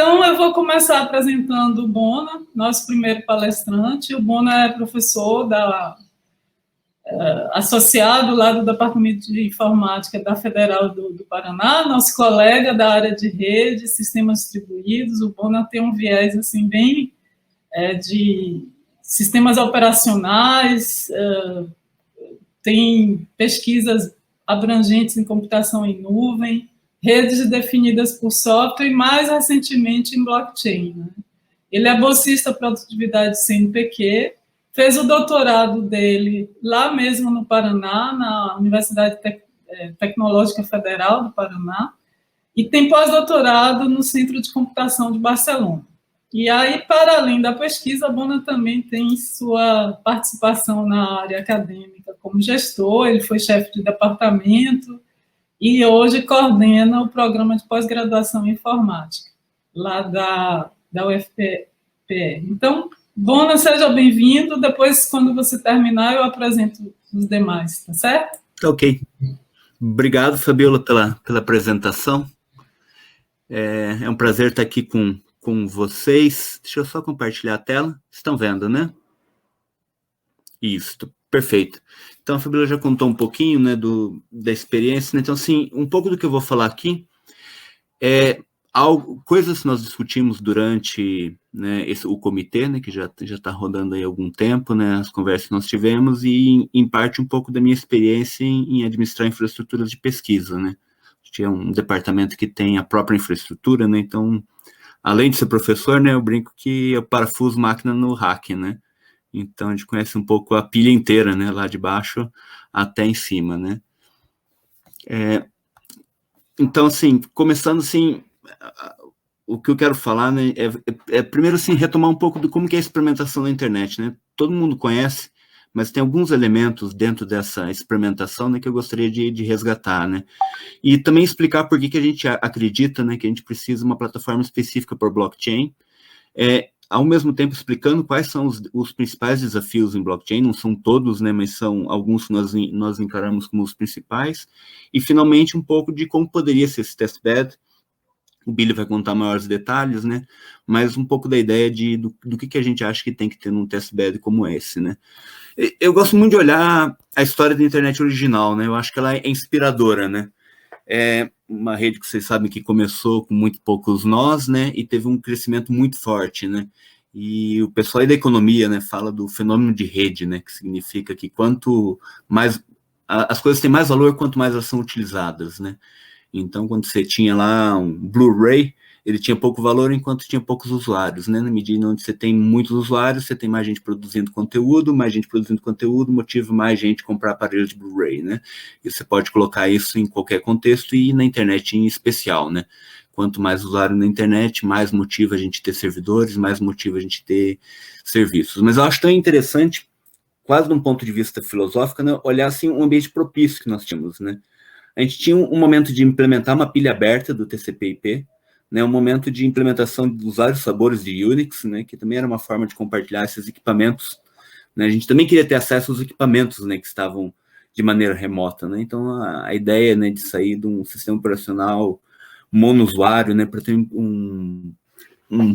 Então, eu vou começar apresentando o Bona, nosso primeiro palestrante. O Bona é professor associado lá do Departamento de Informática da Federal do Paraná, nosso colega da área de rede, sistemas distribuídos. O Bona tem um viés assim, bem de sistemas operacionais, tem pesquisas abrangentes em computação em nuvem, redes definidas por software e, mais recentemente, em blockchain. Né? Ele é bolsista produtividade CNPq, fez o doutorado dele lá mesmo no Paraná, na Universidade Tecnológica Federal do Paraná, e tem pós-doutorado no Centro de Computação de Barcelona. E aí, para além da pesquisa, a Bona também tem sua participação na área acadêmica como gestor, ele foi chefe de departamento e hoje coordena o programa de pós-graduação em informática, lá da UFPE. Então, Bona, seja bem-vindo. Depois, quando você terminar, eu apresento os demais, tá certo? Ok. Obrigado, Fabiola, pela apresentação. É um prazer estar aqui com vocês. Deixa eu só compartilhar a tela. Estão vendo, né? Isso, perfeito. Então, a Fabiola já contou um pouquinho, né, da experiência, né? Então, assim, um pouco do que eu vou falar aqui coisas que nós discutimos durante, né, o comitê, né, que já está rodando aí há algum tempo, né, as conversas que nós tivemos, e, em parte, um pouco da minha experiência em administrar infraestruturas de pesquisa, né. Tinha um departamento que tem a própria infraestrutura, né, então, além de ser professor, né, eu brinco que eu parafuso máquina no rack, né. Então, a gente conhece um pouco a pilha inteira, né, lá de baixo até em cima, né. Então, assim, começando, assim, o que eu quero falar, né, primeiro, assim, retomar um pouco de como que é a experimentação na internet, né. Todo mundo conhece, mas tem alguns elementos dentro dessa experimentação, né, que eu gostaria de resgatar, né. E também explicar por que a gente acredita, né, que a gente precisa de uma plataforma específica por blockchain, ao mesmo tempo explicando quais são os principais desafios em blockchain, não são todos, né, mas são alguns que nós encaramos como os principais, e finalmente um pouco de como poderia ser esse testbed. O Billy vai contar maiores detalhes, né, mas um pouco da ideia do que a gente acha que tem que ter num testbed como esse, né. Eu gosto muito de olhar a história da internet original, né, eu acho que ela é inspiradora, né. É uma rede que vocês sabem que começou com muito poucos nós, né, e teve um crescimento muito forte, né, e o pessoal aí da economia, né, fala do fenômeno de rede, né, que significa que quanto mais, as coisas têm mais valor quanto mais elas são utilizadas, né, então quando você tinha lá um Blu-ray, ele tinha pouco valor enquanto tinha poucos usuários, né, na medida onde você tem muitos usuários, você tem mais gente produzindo conteúdo motiva mais gente comprar aparelhos de Blu-ray, né, e você pode colocar isso em qualquer contexto e na internet em especial, né, quanto mais usuário na internet, mais motiva a gente ter servidores, mais motiva a gente ter serviços, mas eu acho tão interessante, quase de um ponto de vista filosófico, né, olhar assim um ambiente propício que nós tínhamos, né, a gente tinha um momento de implementar uma pilha aberta do TCP/IP, né, um momento de implementação dos vários sabores de Unix, né, que também era uma forma de compartilhar esses equipamentos, né, a gente também queria ter acesso aos equipamentos, né, que estavam de maneira remota, né, então a ideia, né, de sair de um sistema operacional monousuário, né, para ter um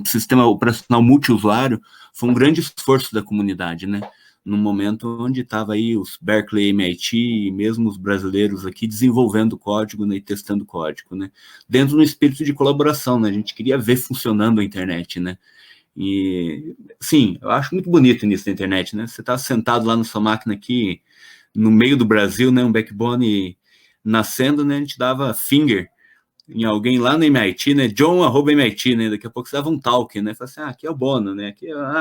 sistema operacional multiusuário, foi um grande esforço da comunidade, né, num momento onde estava aí os Berkeley, MIT, e mesmo os brasileiros aqui desenvolvendo código, né, e testando código, né, dentro do espírito de colaboração, né, a gente queria ver funcionando a internet, né, e, sim, eu acho muito bonito nisso da internet, né, você está sentado lá na sua máquina aqui, no meio do Brasil, né, um backbone nascendo, né, a gente dava finger em alguém lá no MIT, né, John@MIT, né, daqui a pouco você dava um talk, né, fala assim, aqui é o Bono, né,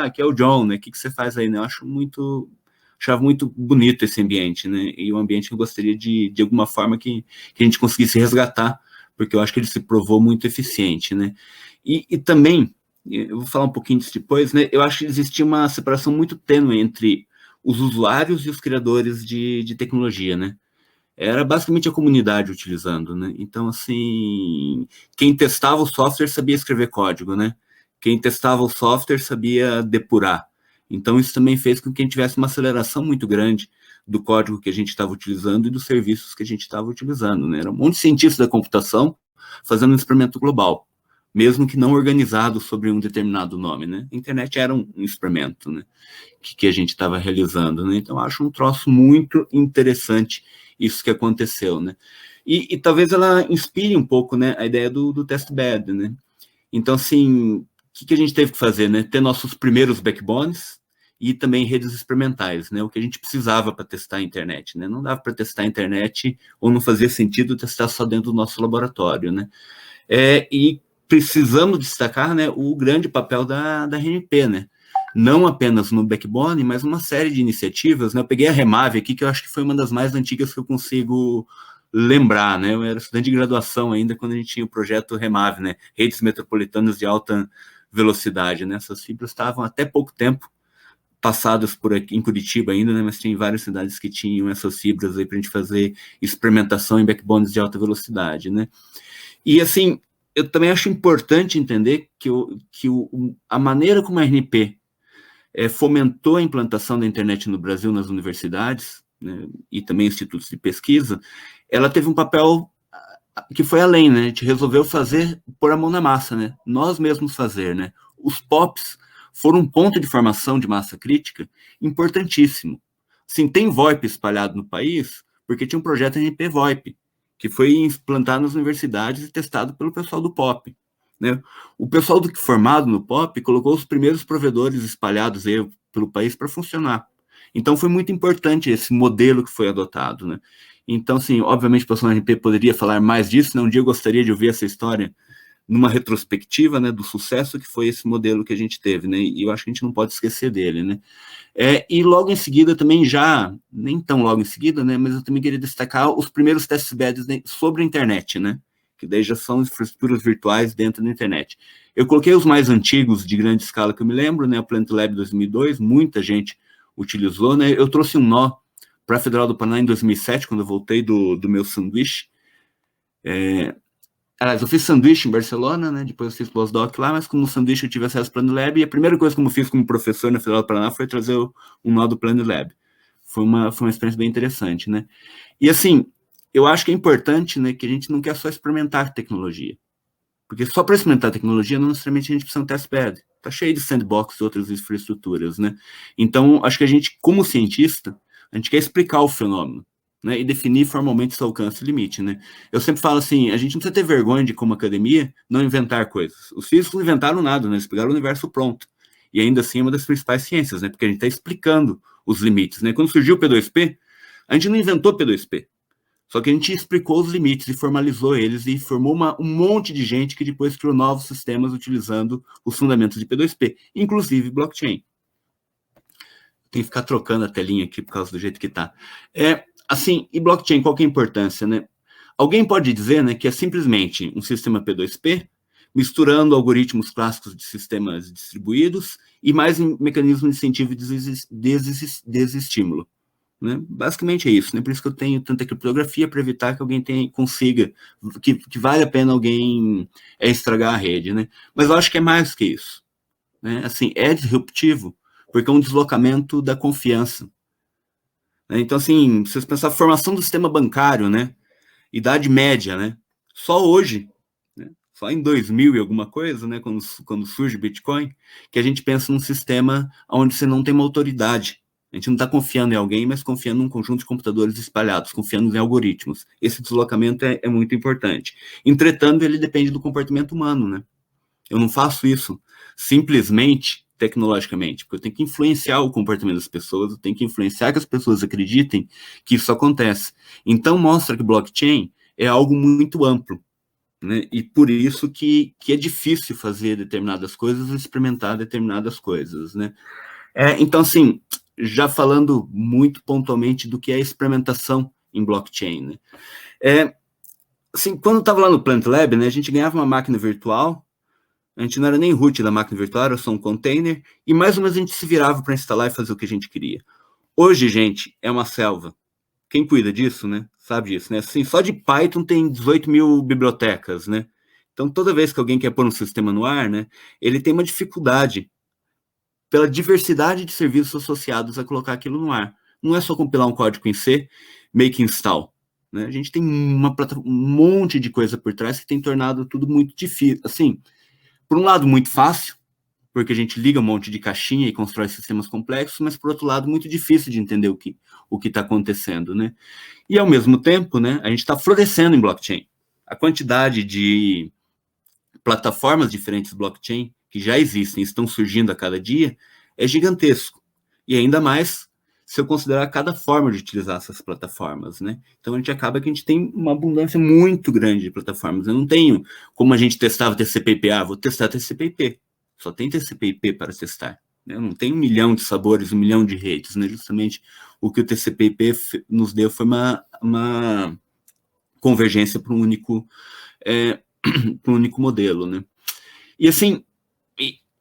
aqui é o John, né, o que você faz aí, né, eu achava muito bonito esse ambiente, né, e um ambiente que eu gostaria de alguma forma que a gente conseguisse resgatar, porque eu acho que ele se provou muito eficiente, né, e também, eu vou falar um pouquinho disso depois, né, eu acho que existia uma separação muito tênue entre os usuários e os criadores de tecnologia, né, era basicamente a comunidade utilizando, né? Então, assim, quem testava o software sabia escrever código, né? Quem testava o software sabia depurar. Então, isso também fez com que a gente tivesse uma aceleração muito grande do código que a gente estava utilizando e dos serviços que a gente estava utilizando, né? Era um monte de cientistas da computação fazendo um experimento global. mesmo que não organizado sobre um determinado nome, né? A internet era um experimento, né? Que a gente estava realizando, né? Então, acho um troço muito interessante isso que aconteceu, né? E talvez ela inspire um pouco, né, a ideia do testbed, né? Então, assim, o que a gente teve que fazer, né? Ter nossos primeiros backbones e também redes experimentais, né? O que a gente precisava para testar a internet, né? Não dava para testar a internet ou não fazia sentido testar só dentro do nosso laboratório, né? E precisamos destacar, né, o grande papel da RNP, né? Não apenas no backbone, mas uma série de iniciativas, né? Eu peguei a Remave aqui, que eu acho que foi uma das mais antigas que eu consigo lembrar, né? Eu era estudante de graduação ainda quando a gente tinha o projeto Remave, né? Redes metropolitanas de alta velocidade, né? Essas fibras estavam até pouco tempo passadas por aqui em Curitiba ainda, né? Mas tinha várias cidades que tinham essas fibras aí para a gente fazer experimentação em backbones de alta velocidade, né? E assim, eu também acho importante entender que a maneira como a RNP fomentou a implantação da internet no Brasil nas universidades, né, e também institutos de pesquisa, ela teve um papel que foi além, né? A gente resolveu pôr a mão na massa, né? Nós mesmos fazer, né? Os POPs foram um ponto de formação de massa crítica importantíssimo. Sim, tem VoIP espalhado no país, porque tinha um projeto RNP VoIP, que foi implantado nas universidades e testado pelo pessoal do POP. Né? O pessoal formado no POP colocou os primeiros provedores espalhados aí pelo país para funcionar. Então, foi muito importante esse modelo que foi adotado. Né? Então, assim, obviamente, o pessoal da RNP poderia falar mais disso, né? Um dia eu gostaria de ouvir essa história numa retrospectiva, né, do sucesso que foi esse modelo que a gente teve, né, e eu acho que a gente não pode esquecer dele, né. E logo em seguida também nem tão logo em seguida, né, mas eu também queria destacar os primeiros testbeds sobre a internet, né, que daí já são infraestruturas virtuais dentro da internet. Eu coloquei os mais antigos de grande escala que eu me lembro, né, o Planet Lab 2002, muita gente utilizou, né, eu trouxe um nó para a Federal do Paraná em 2007, quando eu voltei do meu sanduíche. Aliás, eu fiz sanduíche em Barcelona, né? Depois eu fiz pós-doc lá, mas como sanduíche eu tive acesso ao Planet Lab, e a primeira coisa que eu fiz como professor na Federal do Paraná foi trazer um nó do Planet Lab. Foi uma experiência bem interessante, né? E assim, eu acho que é importante, né, que a gente não quer só experimentar tecnologia. Porque só para experimentar tecnologia, não necessariamente a gente precisa de um testbed. Está cheio de sandbox e outras infraestruturas, né? Então, acho que a gente, como cientista, a gente quer explicar o fenômeno, né, e definir formalmente seu alcance e limite, né? Eu sempre falo assim, a gente não precisa ter vergonha de, como academia, não inventar coisas. Os físicos não inventaram nada, né? Eles pegaram o universo pronto. E ainda assim é uma das principais ciências, né? Porque a gente está explicando os limites, né? Quando surgiu o P2P, a gente não inventou P2P. Só que a gente explicou os limites e formalizou eles e formou um monte de gente que depois criou novos sistemas utilizando os fundamentos de P2P, inclusive blockchain. Tem que ficar trocando a telinha aqui por causa do jeito que está. Assim, e blockchain, qual que é a importância, né? Alguém pode dizer, né, que é simplesmente um sistema P2P misturando algoritmos clássicos de sistemas distribuídos e mais um mecanismo de incentivo e desestímulo. Né? Basicamente é isso, né? Por isso que eu tenho tanta criptografia, para evitar que alguém consiga, que vale a pena alguém estragar a rede, né? Mas eu acho que é mais que isso, né? Assim, é disruptivo, porque é um deslocamento da confiança. Né? Então, assim, se você pensar a formação do sistema bancário, né? Idade média, né? Só hoje, né? Só em 2000 e alguma coisa, né? Quando surge o Bitcoin, que a gente pensa num sistema onde você não tem uma autoridade. A gente não está confiando em alguém, mas confiando num conjunto de computadores espalhados, confiando em algoritmos. Esse deslocamento é muito importante. Entretanto, ele depende do comportamento humano, né? Eu não faço isso simplesmente tecnologicamente, porque eu tenho que influenciar o comportamento das pessoas, eu tenho que influenciar que as pessoas acreditem que isso acontece. Então, mostra que blockchain é algo muito amplo, né? E por isso que é difícil fazer determinadas coisas e experimentar determinadas coisas, né? Então, assim, já falando muito pontualmente do que é a experimentação em blockchain, né? Assim, quando eu estava lá no Planet Lab, né, a gente ganhava uma máquina virtual, a gente não era nem root da máquina virtual, era só um container, e mais ou menos a gente se virava para instalar e fazer o que a gente queria. Hoje, gente, é uma selva. Quem cuida disso, né, sabe disso, né? Assim, só de Python tem 18 mil bibliotecas, né? Então, toda vez que alguém quer pôr um sistema no ar, né, ele tem uma dificuldade pela diversidade de serviços associados a colocar aquilo no ar. Não é só compilar um código em C, make install. Né? A gente tem um monte de coisa por trás que tem tornado tudo muito difícil. Assim, por um lado, muito fácil, porque a gente liga um monte de caixinha e constrói sistemas complexos, mas, por outro lado, muito difícil de entender o que está acontecendo, né? E, ao mesmo tempo, né, a gente está florescendo em blockchain. A quantidade de plataformas diferentes blockchain que já existem, estão surgindo a cada dia, é gigantesco. E ainda mais se eu considerar cada forma de utilizar essas plataformas, né? Então, a gente acaba que a gente tem uma abundância muito grande de plataformas. Eu não tenho como a gente testava TCP/IP. Vou testar TCP/IP. Só tem TCP/IP para testar. Né? Não tem 1 milhão de sabores, 1 milhão de redes. Né? Justamente o que o TCP/IP nos deu foi uma convergência para um único modelo. Né? E assim,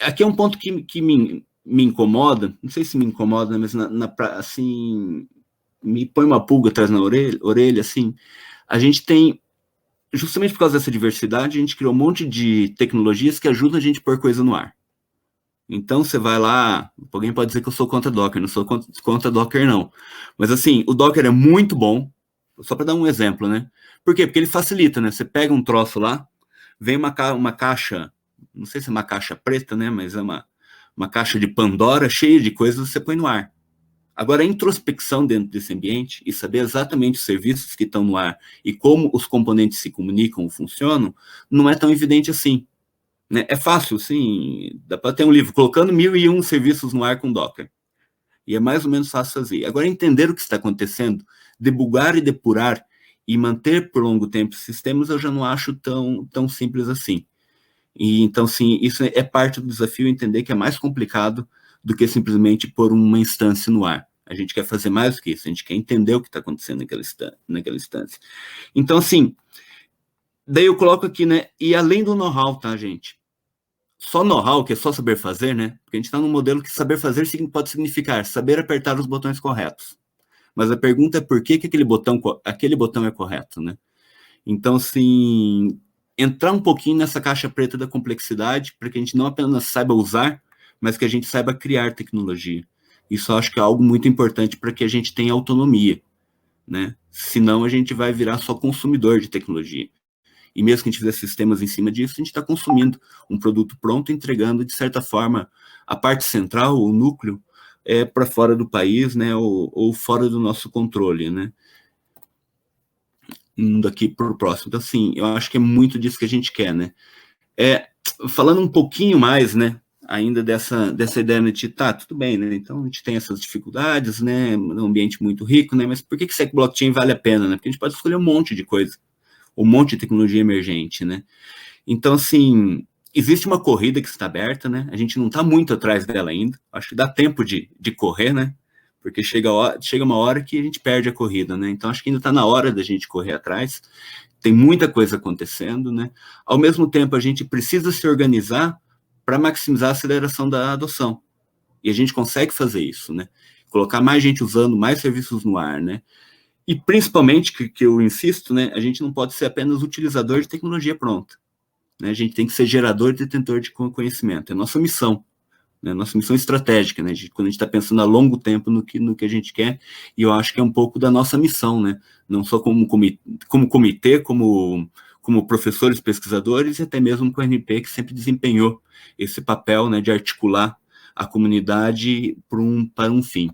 aqui é um ponto que me incomoda, não sei se me incomoda, mas assim, me põe uma pulga atrás na orelha, assim, a gente tem, justamente por causa dessa diversidade, a gente criou um monte de tecnologias que ajudam a gente a pôr coisa no ar. Então, você vai lá, alguém pode dizer que eu sou contra Docker, não sou contra Docker, não. Mas, assim, o Docker é muito bom, só para dar um exemplo, né? Por quê? Porque ele facilita, né? Você pega um troço lá, vem uma caixa, não sei se é uma caixa preta, né? Mas é uma caixa de Pandora cheia de coisas, você põe no ar. Agora, a introspecção dentro desse ambiente e saber exatamente os serviços que estão no ar e como os componentes se comunicam ou funcionam, não é tão evidente assim. Né? É fácil, sim, dá para ter um livro colocando 1001 serviços no ar com Docker. E é mais ou menos fácil fazer. Agora, entender o que está acontecendo, debugar e depurar e manter por longo tempo sistemas, eu já não acho tão simples assim. E então, sim, isso é parte do desafio, entender que é mais complicado do que simplesmente pôr uma instância no ar. A gente quer fazer mais do que isso, a gente quer entender o que está acontecendo naquela instância. Então, assim, daí eu coloco aqui, né, e além do know-how, tá, gente? Só know-how, que é só saber fazer, né? Porque a gente está num modelo que saber fazer pode significar saber apertar os botões corretos. Mas a pergunta é por que aquele botão é correto, né? Então, assim, entrar um pouquinho nessa caixa preta da complexidade, para que a gente não apenas saiba usar, mas que a gente saiba criar tecnologia. Isso eu acho que é algo muito importante para que a gente tenha autonomia, né? Senão a gente vai virar só consumidor de tecnologia. E mesmo que a gente fizer sistemas em cima disso, a gente está consumindo um produto pronto, entregando, de certa forma, a parte central, o núcleo, para fora do país, né, ou fora do nosso controle, né. Indo aqui para o próximo. Então, assim, eu acho que é muito disso que a gente quer, né. Falando um pouquinho mais, né, ainda dessa ideia de, tá, tudo bem, né, então a gente tem essas dificuldades, né, um ambiente muito rico, né, mas por que esse blockchain vale a pena, né, porque a gente pode escolher um monte de coisa, um monte de tecnologia emergente, né? Então, assim, existe uma corrida que está aberta, né? A gente não está muito atrás dela ainda. Acho que dá tempo de correr, né? Porque chega uma hora que a gente perde a corrida, né? Então, acho que ainda está na hora da gente correr atrás. Tem muita coisa acontecendo, né? Ao mesmo tempo, a gente precisa se organizar para maximizar a aceleração da adoção. E a gente consegue fazer isso, né? Colocar mais gente usando, mais serviços no ar, né? E principalmente, que eu insisto, né, a gente não pode ser apenas utilizador de tecnologia pronta. Né, a gente tem que ser gerador e detentor de conhecimento. É nossa missão, né, nossa missão estratégica, né, quando a gente está pensando a longo tempo no que a gente quer, e eu acho que é um pouco da nossa missão, né, não só como comitê, como professores, pesquisadores, e até mesmo com o RNP, que sempre desempenhou esse papel, né, de articular a comunidade para um fim.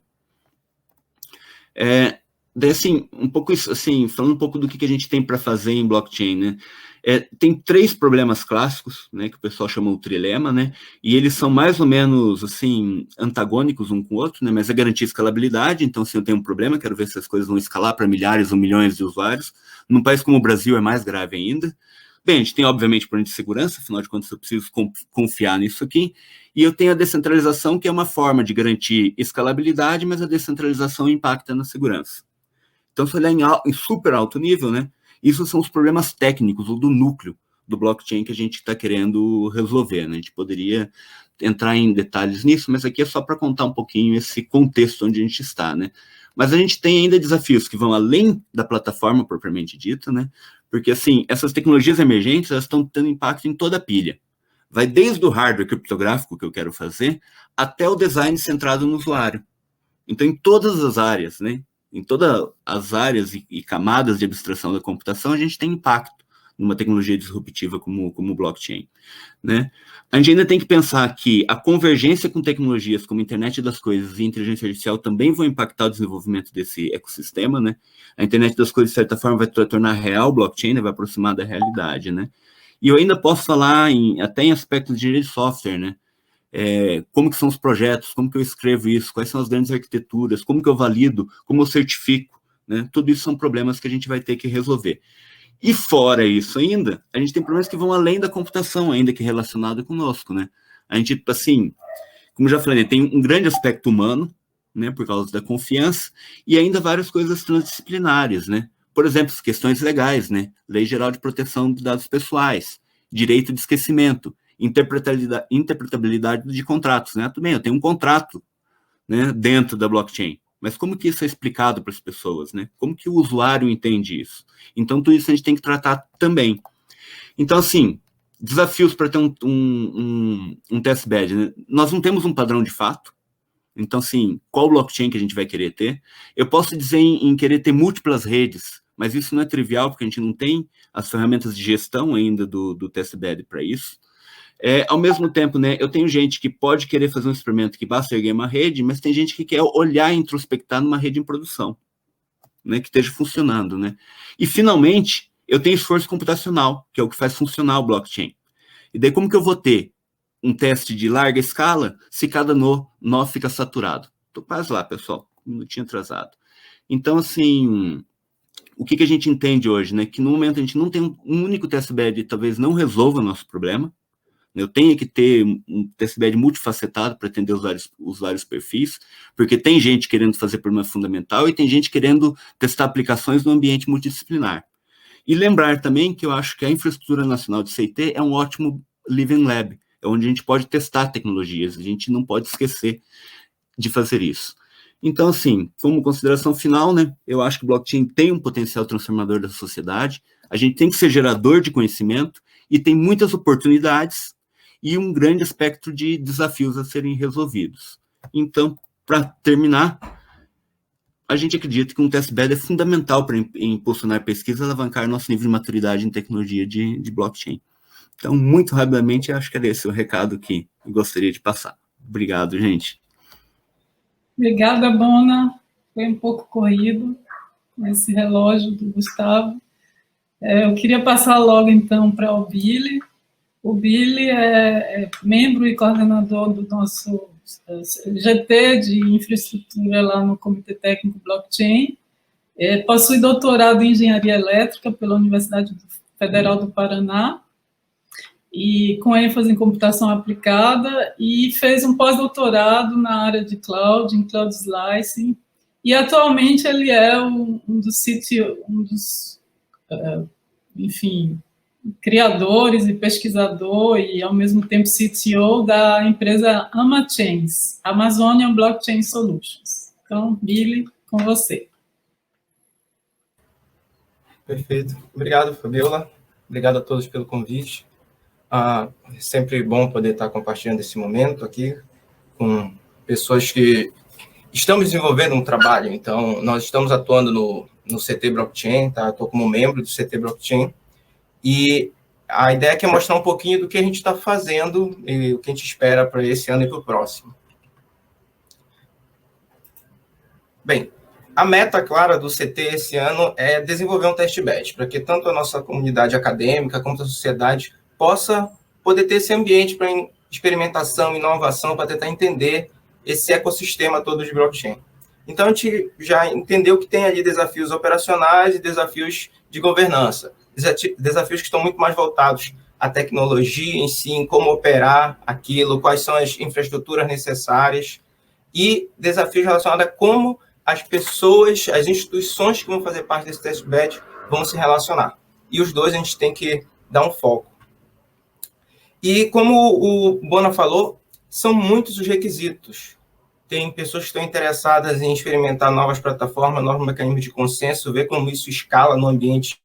Daí, assim, um pouco isso, assim, falando um pouco do que a gente tem para fazer em blockchain, né? Tem 3 problemas clássicos, né, que o pessoal chama o trilema, né? E eles são mais ou menos, assim, antagônicos um com o outro, né? Mas é garantir escalabilidade. Então, se eu tenho um problema, quero ver se as coisas vão escalar para milhares ou milhões de usuários. Num país como o Brasil é mais grave ainda. Bem, a gente tem, obviamente, problema de segurança, afinal de contas, eu preciso confiar nisso aqui. E eu tenho a descentralização, que é uma forma de garantir escalabilidade, mas a descentralização impacta na segurança. Então, se olhar em super alto nível, né, isso são os problemas técnicos, ou do núcleo do blockchain que a gente está querendo resolver. Né? A gente poderia entrar em detalhes nisso, mas aqui é só para contar um pouquinho esse contexto onde a gente está. Né? Mas a gente tem ainda desafios que vão além da plataforma propriamente dita, né? Porque, assim, essas tecnologias emergentes, elas estão tendo impacto em toda a pilha. Vai desde o hardware criptográfico que eu quero fazer, até o design centrado no usuário. Então, em todas as áreas, né? Em todas as áreas e camadas de abstração da computação, a gente tem impacto numa tecnologia disruptiva como o blockchain, né? A gente ainda tem que pensar que a convergência com tecnologias como internet das coisas e inteligência artificial também vão impactar o desenvolvimento desse ecossistema, né? A internet das coisas, de certa forma, vai tornar real o blockchain, né? Vai aproximar da realidade, né? E eu ainda posso falar até em aspectos de engenharia de software, né? Como que são os projetos, como que eu escrevo isso, quais são as grandes arquiteturas, como que eu valido, como eu certifico, né? Tudo isso são problemas que a gente vai ter que resolver. E fora isso ainda, a gente tem problemas que vão além da computação, ainda que relacionado conosco, né? A gente, assim, como já falei, tem um grande aspecto humano, né, por causa da confiança, e ainda várias coisas transdisciplinares, né? Por exemplo, questões legais, né? Lei Geral de Proteção de Dados Pessoais, direito de esquecimento, interpretabilidade de contratos, né? Tudo bem, eu tenho um contrato, né, dentro da blockchain, mas como que isso é explicado para as pessoas, né? Como que o usuário entende isso? Então, tudo isso a gente tem que tratar também. Então, assim, desafios para ter um testbed, né? Nós não temos um padrão de fato. Então, assim, qual blockchain que a gente vai querer ter? Eu posso dizer em querer ter múltiplas redes, mas isso não é trivial, porque a gente não tem as ferramentas de gestão ainda do testbed para isso. Ao mesmo tempo, né, eu tenho gente que pode querer fazer um experimento que basta erguer uma rede, mas tem gente que quer olhar e introspectar numa rede em produção, né, que esteja funcionando, né? E, finalmente, eu tenho esforço computacional, que é o que faz funcionar o blockchain. E daí, como que eu vou ter um teste de larga escala se cada nó fica saturado? Estou quase lá, pessoal, um minutinho atrasado. Então, assim, o que a gente entende hoje, né? Que no momento a gente não tem um único testbed, talvez não resolva o nosso problema. Eu tenho que ter um testbed multifacetado para atender os vários perfis, porque tem gente querendo fazer problema fundamental e tem gente querendo testar aplicações no ambiente multidisciplinar. E lembrar também que eu acho que a Infraestrutura Nacional de CT é um ótimo Living Lab, é onde a gente pode testar tecnologias, a gente não pode esquecer de fazer isso. Então, assim, como consideração final, né, eu acho que o blockchain tem um potencial transformador da sociedade, a gente tem que ser gerador de conhecimento e tem muitas oportunidades e um grande espectro de desafios a serem resolvidos. Então, para terminar, a gente acredita que um testbed é fundamental para impulsionar pesquisa e alavancar nosso nível de maturidade em tecnologia de blockchain. Então, muito rapidamente, acho que era esse o recado que eu gostaria de passar. Obrigado, gente. Obrigada, Bona. Foi um pouco corrido esse relógio do Gustavo. Eu queria passar logo, então, para o Billy. O Billy é membro e coordenador do nosso GT de infraestrutura lá no Comitê Técnico Blockchain. Possui doutorado em Engenharia Elétrica pela Universidade Federal do Paraná, e com ênfase em computação aplicada, e fez um pós-doutorado na área de cloud, em cloud slicing, e atualmente ele é um dos criadores e pesquisador e, ao mesmo tempo, CTO da empresa AmaChains, Amazonian Blockchain Solutions. Então, Billy, com você. Perfeito. Obrigado, Fabiola. Obrigado a todos pelo convite. É sempre bom poder estar compartilhando esse momento aqui com pessoas que estamos desenvolvendo um trabalho. Então, nós estamos atuando no CT Blockchain, tá? Estou como membro do CT Blockchain. E a ideia aqui é mostrar um pouquinho do que a gente está fazendo e o que a gente espera para esse ano e para o próximo. Bem, a meta clara do CT esse ano é desenvolver um testbed, para que tanto a nossa comunidade acadêmica quanto a sociedade possa poder ter esse ambiente para experimentação, inovação, para tentar entender esse ecossistema todo de blockchain. Então, a gente já entendeu que tem ali desafios operacionais e desafios de governança. Desafios que estão muito mais voltados à tecnologia em si, em como operar aquilo, quais são as infraestruturas necessárias, e desafios relacionados a como as pessoas, as instituições que vão fazer parte desse testbed vão se relacionar. E os dois a gente tem que dar um foco. E como o Bona falou, são muitos os requisitos. Tem pessoas que estão interessadas em experimentar novas plataformas, novos mecanismos de consenso, ver como isso escala no ambiente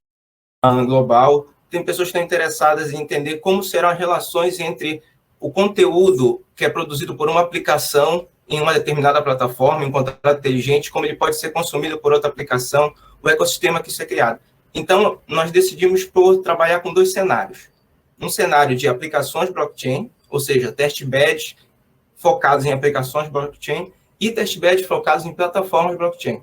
global. Tem pessoas que estão interessadas em entender como serão as relações entre o conteúdo que é produzido por uma aplicação em uma determinada plataforma, em um contrato inteligente, como ele pode ser consumido por outra aplicação, o ecossistema que isso é criado. Então, nós decidimos por trabalhar com 2 cenários. Um cenário de aplicações blockchain, ou seja, testbeds focados em aplicações blockchain e testbeds focados em plataformas blockchain.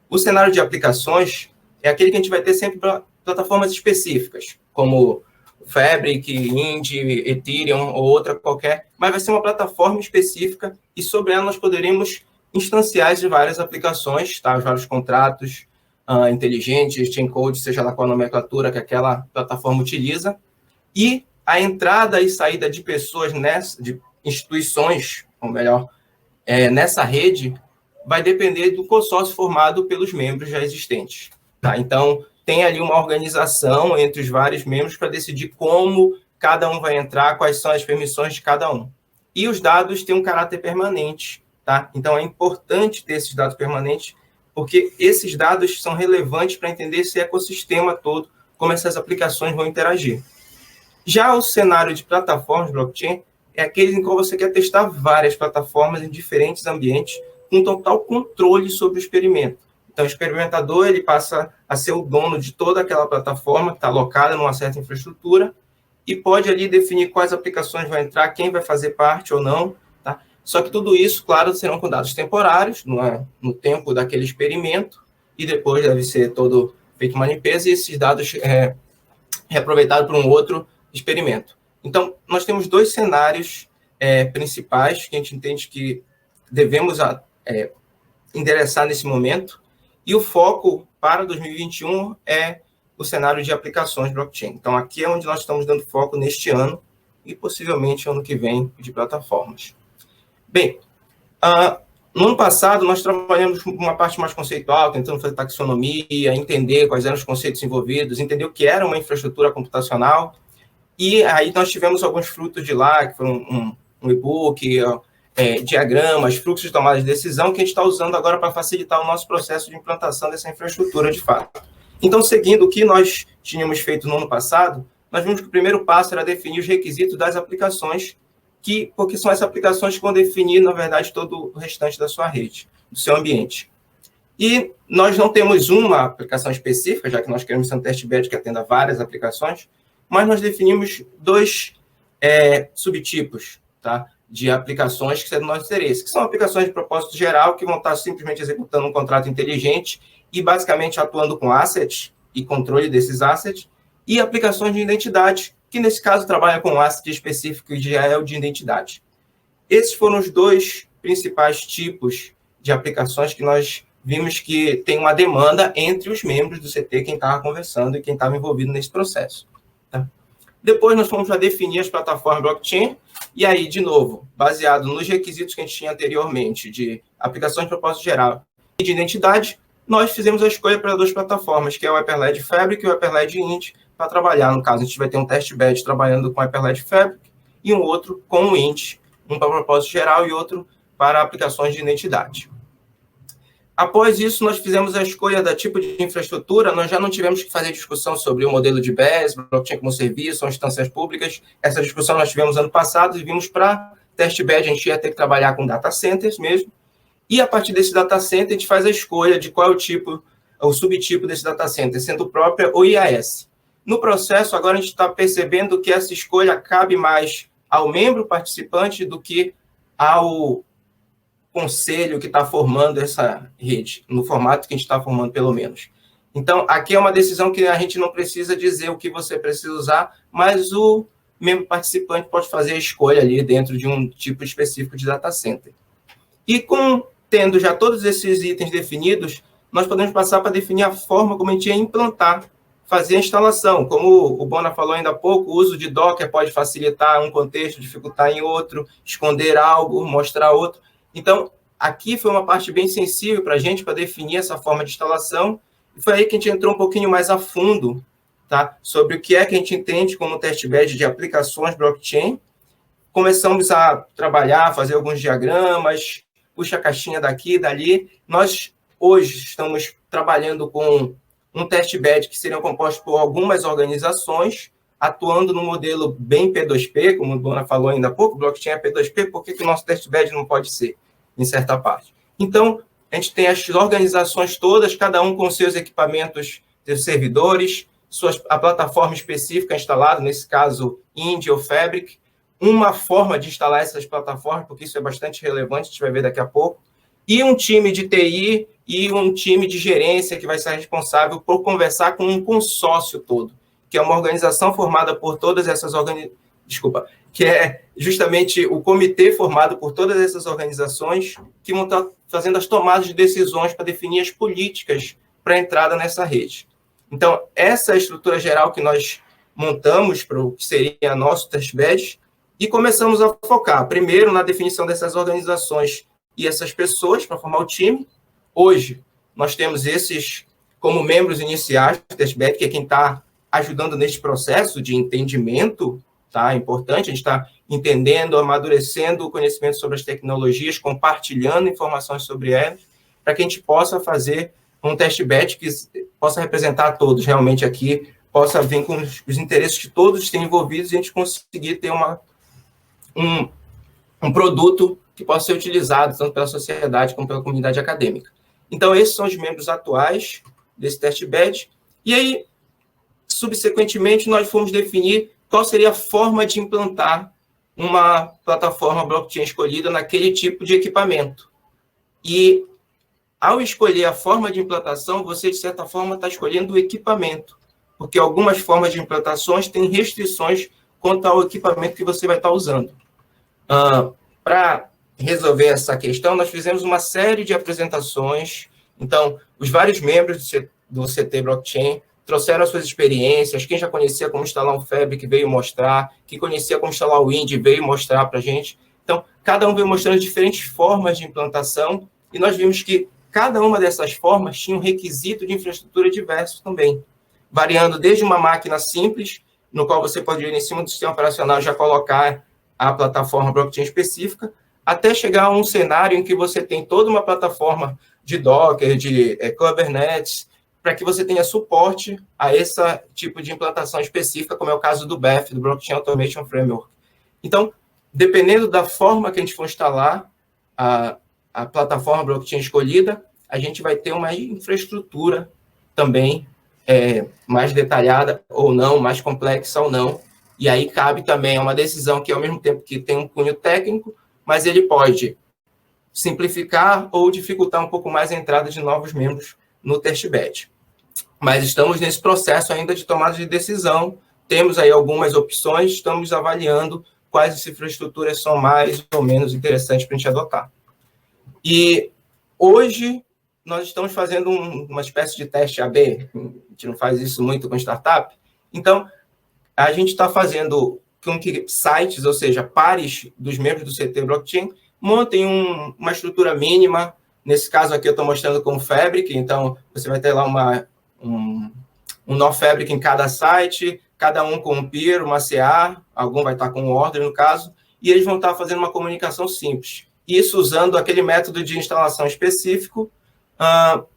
O cenário de aplicações é aquele que a gente vai ter sempre plataformas específicas, como Fabric, Indy, Ethereum ou outra qualquer, mas vai ser uma plataforma específica e sobre ela nós poderíamos instanciar de várias aplicações, tá? Vários contratos inteligentes, chain code, seja lá qual a nomenclatura que aquela plataforma utiliza, e a entrada e saída de pessoas, de instituições, ou melhor, nessa rede, vai depender do consórcio formado pelos membros já existentes. Tá? Então, tem ali uma organização entre os vários membros para decidir como cada um vai entrar, quais são as permissões de cada um. E os dados têm um caráter permanente. Tá? Então, é importante ter esses dados permanentes, porque esses dados são relevantes para entender esse ecossistema todo, como essas aplicações vão interagir. Já o cenário de plataformas blockchain é aquele em qual você quer testar várias plataformas em diferentes ambientes, com total controle sobre o experimento. Então, o experimentador ele passa a ser o dono de toda aquela plataforma que está alocada numa certa infraestrutura e pode ali definir quais aplicações vão entrar, quem vai fazer parte ou não. Tá? Só que tudo isso, claro, serão com dados temporários, no tempo daquele experimento, e depois deve ser todo feito uma limpeza e esses dados reaproveitados para um outro experimento. Então, nós temos 2 cenários principais que a gente entende que devemos endereçar nesse momento, e o foco para 2021 é o cenário de aplicações blockchain. Então, aqui é onde nós estamos dando foco neste ano e possivelmente ano que vem de plataformas. Bem, no ano passado nós trabalhamos com uma parte mais conceitual, tentando fazer taxonomia, entender quais eram os conceitos envolvidos, entender o que era uma infraestrutura computacional, e aí nós tivemos alguns frutos de lá, que foram um e-book, diagramas, fluxos de tomada de decisão, que a gente está usando agora para facilitar o nosso processo de implantação dessa infraestrutura de fato. Então, seguindo o que nós tínhamos feito no ano passado, nós vimos que o primeiro passo era definir os requisitos das aplicações, porque são essas aplicações que vão definir, na verdade, todo o restante da sua rede, do seu ambiente. E nós não temos uma aplicação específica, já que nós queremos ser um testbed que atenda várias aplicações, mas nós definimos 2 subtipos, tá? De aplicações que são do nosso interesse, que são aplicações de propósito geral, que vão estar simplesmente executando um contrato inteligente e basicamente atuando com assets e controle desses assets, e aplicações de identidade, que nesse caso trabalha com um asset específico e já é o de identidade. Esses foram os 2 principais tipos de aplicações que nós vimos que tem uma demanda entre os membros do CT, quem estava conversando e quem estava envolvido nesse processo. Tá? Depois nós fomos para definir as plataformas blockchain, e aí, de novo, baseado nos requisitos que a gente tinha anteriormente de aplicações de propósito geral e de identidade, nós fizemos a escolha para 2 plataformas, que é o Hyperledger Fabric e o Hyperledger Indy, para trabalhar. No caso, a gente vai ter um testbed trabalhando com o Hyperledger Fabric e um outro com o Indy, um para propósito geral e outro para aplicações de identidade. Após isso, nós fizemos a escolha da tipo de infraestrutura, nós já não tivemos que fazer discussão sobre o modelo de BES, blockchain como serviço, ou instâncias públicas. Essa discussão nós tivemos ano passado e vimos para testbed, a gente ia ter que trabalhar com data centers mesmo, e a partir desse data center, a gente faz a escolha de qual é o subtipo desse data center, sendo própria ou IaaS. No processo, agora a gente está percebendo que essa escolha cabe mais ao membro participante do que ao conselho que está formando essa rede, no formato que a gente está formando, pelo menos. Então, aqui é uma decisão que a gente não precisa dizer o que você precisa usar, mas o membro participante pode fazer a escolha ali dentro de um tipo específico de data center. E tendo já todos esses itens definidos, nós podemos passar para definir a forma como a gente ia implantar, fazer a instalação. Como o Bona falou ainda há pouco, o uso de Docker pode facilitar um contexto, dificultar em outro, esconder algo, mostrar outro. Então, aqui foi uma parte bem sensível para a gente, para definir essa forma de instalação, e foi aí que a gente entrou um pouquinho mais a fundo, tá? Sobre o que é que a gente entende como testbed de aplicações blockchain. Começamos a trabalhar, fazer alguns diagramas, puxa a caixinha daqui e dali. Nós, hoje, estamos trabalhando com um testbed que seria composto por algumas organizações, atuando no modelo bem P2P, como o Bona falou ainda há pouco, blockchain é P2P, por que o nosso testbed não pode ser, em certa parte? Então, a gente tem as organizações todas, cada um com seus equipamentos seus servidores, a plataforma específica instalada, nesse caso, Indy ou Fabric, uma forma de instalar essas plataformas, porque isso é bastante relevante, a gente vai ver daqui a pouco, e um time de TI e um time de gerência que vai ser responsável por conversar com um consórcio todo, que é uma organização formada por todas essas que é justamente o comitê formado por todas essas organizações que vão estar fazendo as tomadas de decisões para definir as políticas para a entrada nessa rede. Então, essa é a estrutura geral que nós montamos para o que seria nosso testbed e começamos a focar, primeiro, na definição dessas organizações e essas pessoas para formar o time. Hoje, nós temos esses como membros iniciais do testbed, que é quem está ajudando neste processo de entendimento, tá? É importante, a gente está entendendo, amadurecendo o conhecimento sobre as tecnologias, compartilhando informações sobre elas, para que a gente possa fazer um testbed que possa representar a todos realmente aqui, possa vir com os interesses que todos têm envolvidos e a gente conseguir ter um produto que possa ser utilizado tanto pela sociedade como pela comunidade acadêmica. Então, esses são os membros atuais desse testbed. E aí, subsequentemente, nós fomos definir qual seria a forma de implantar uma plataforma blockchain escolhida naquele tipo de equipamento. E, ao escolher a forma de implantação, você, de certa forma, está escolhendo o equipamento, porque algumas formas de implantações têm restrições quanto ao equipamento que você vai estar usando. Para resolver essa questão, nós fizemos uma série de apresentações. Então, os vários membros do CT Blockchain trouxeram as suas experiências. Quem já conhecia como instalar um Fabric veio mostrar, quem conhecia como instalar o Indy veio mostrar para a gente. Então, cada um veio mostrando diferentes formas de implantação e nós vimos que cada uma dessas formas tinha um requisito de infraestrutura diverso também, variando desde uma máquina simples, no qual você pode ir em cima do sistema operacional já colocar a plataforma blockchain específica, até chegar a um cenário em que você tem toda uma plataforma de Docker, de Kubernetes, para que você tenha suporte a esse tipo de implantação específica, como é o caso do BEF, do Blockchain Automation Framework. Então, dependendo da forma que a gente for instalar a plataforma blockchain escolhida, a gente vai ter uma infraestrutura também mais detalhada ou não, mais complexa ou não. E aí cabe também uma decisão que, ao mesmo tempo que tem um cunho técnico, mas ele pode simplificar ou dificultar um pouco mais a entrada de novos membros no testbed. Mas estamos nesse processo ainda de tomada de decisão, temos aí algumas opções, estamos avaliando quais infraestruturas são mais ou menos interessantes para a gente adotar. E hoje nós estamos fazendo uma espécie de teste AB, a gente não faz isso muito com startup, então a gente está fazendo com que sites, ou seja, pares dos membros do CT Blockchain, montem uma estrutura mínima. Nesse caso aqui eu estou mostrando com o Fabric, então você vai ter lá um nó Fabric em cada site, cada um com um peer, uma CA, algum vai estar com um order no caso, e eles vão estar fazendo uma comunicação simples. Isso usando aquele método de instalação específico,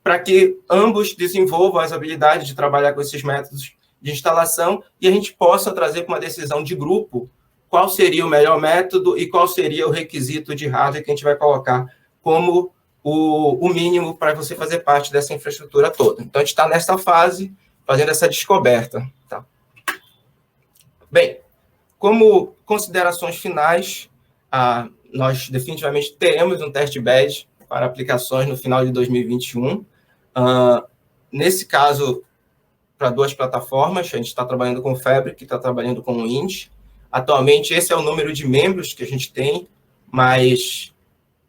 para que ambos desenvolvam as habilidades de trabalhar com esses métodos de instalação e a gente possa trazer para uma decisão de grupo qual seria o melhor método e qual seria o requisito de hardware que a gente vai colocar como o mínimo para você fazer parte dessa infraestrutura toda. Então, a gente está nessa fase, fazendo essa descoberta. Tá? Bem, como considerações finais, nós definitivamente teremos um testbed para aplicações no final de 2021. Nesse caso, para 2 plataformas, a gente está trabalhando com o Fabric, está trabalhando com o Indy. Atualmente, esse é o número de membros que a gente tem, mas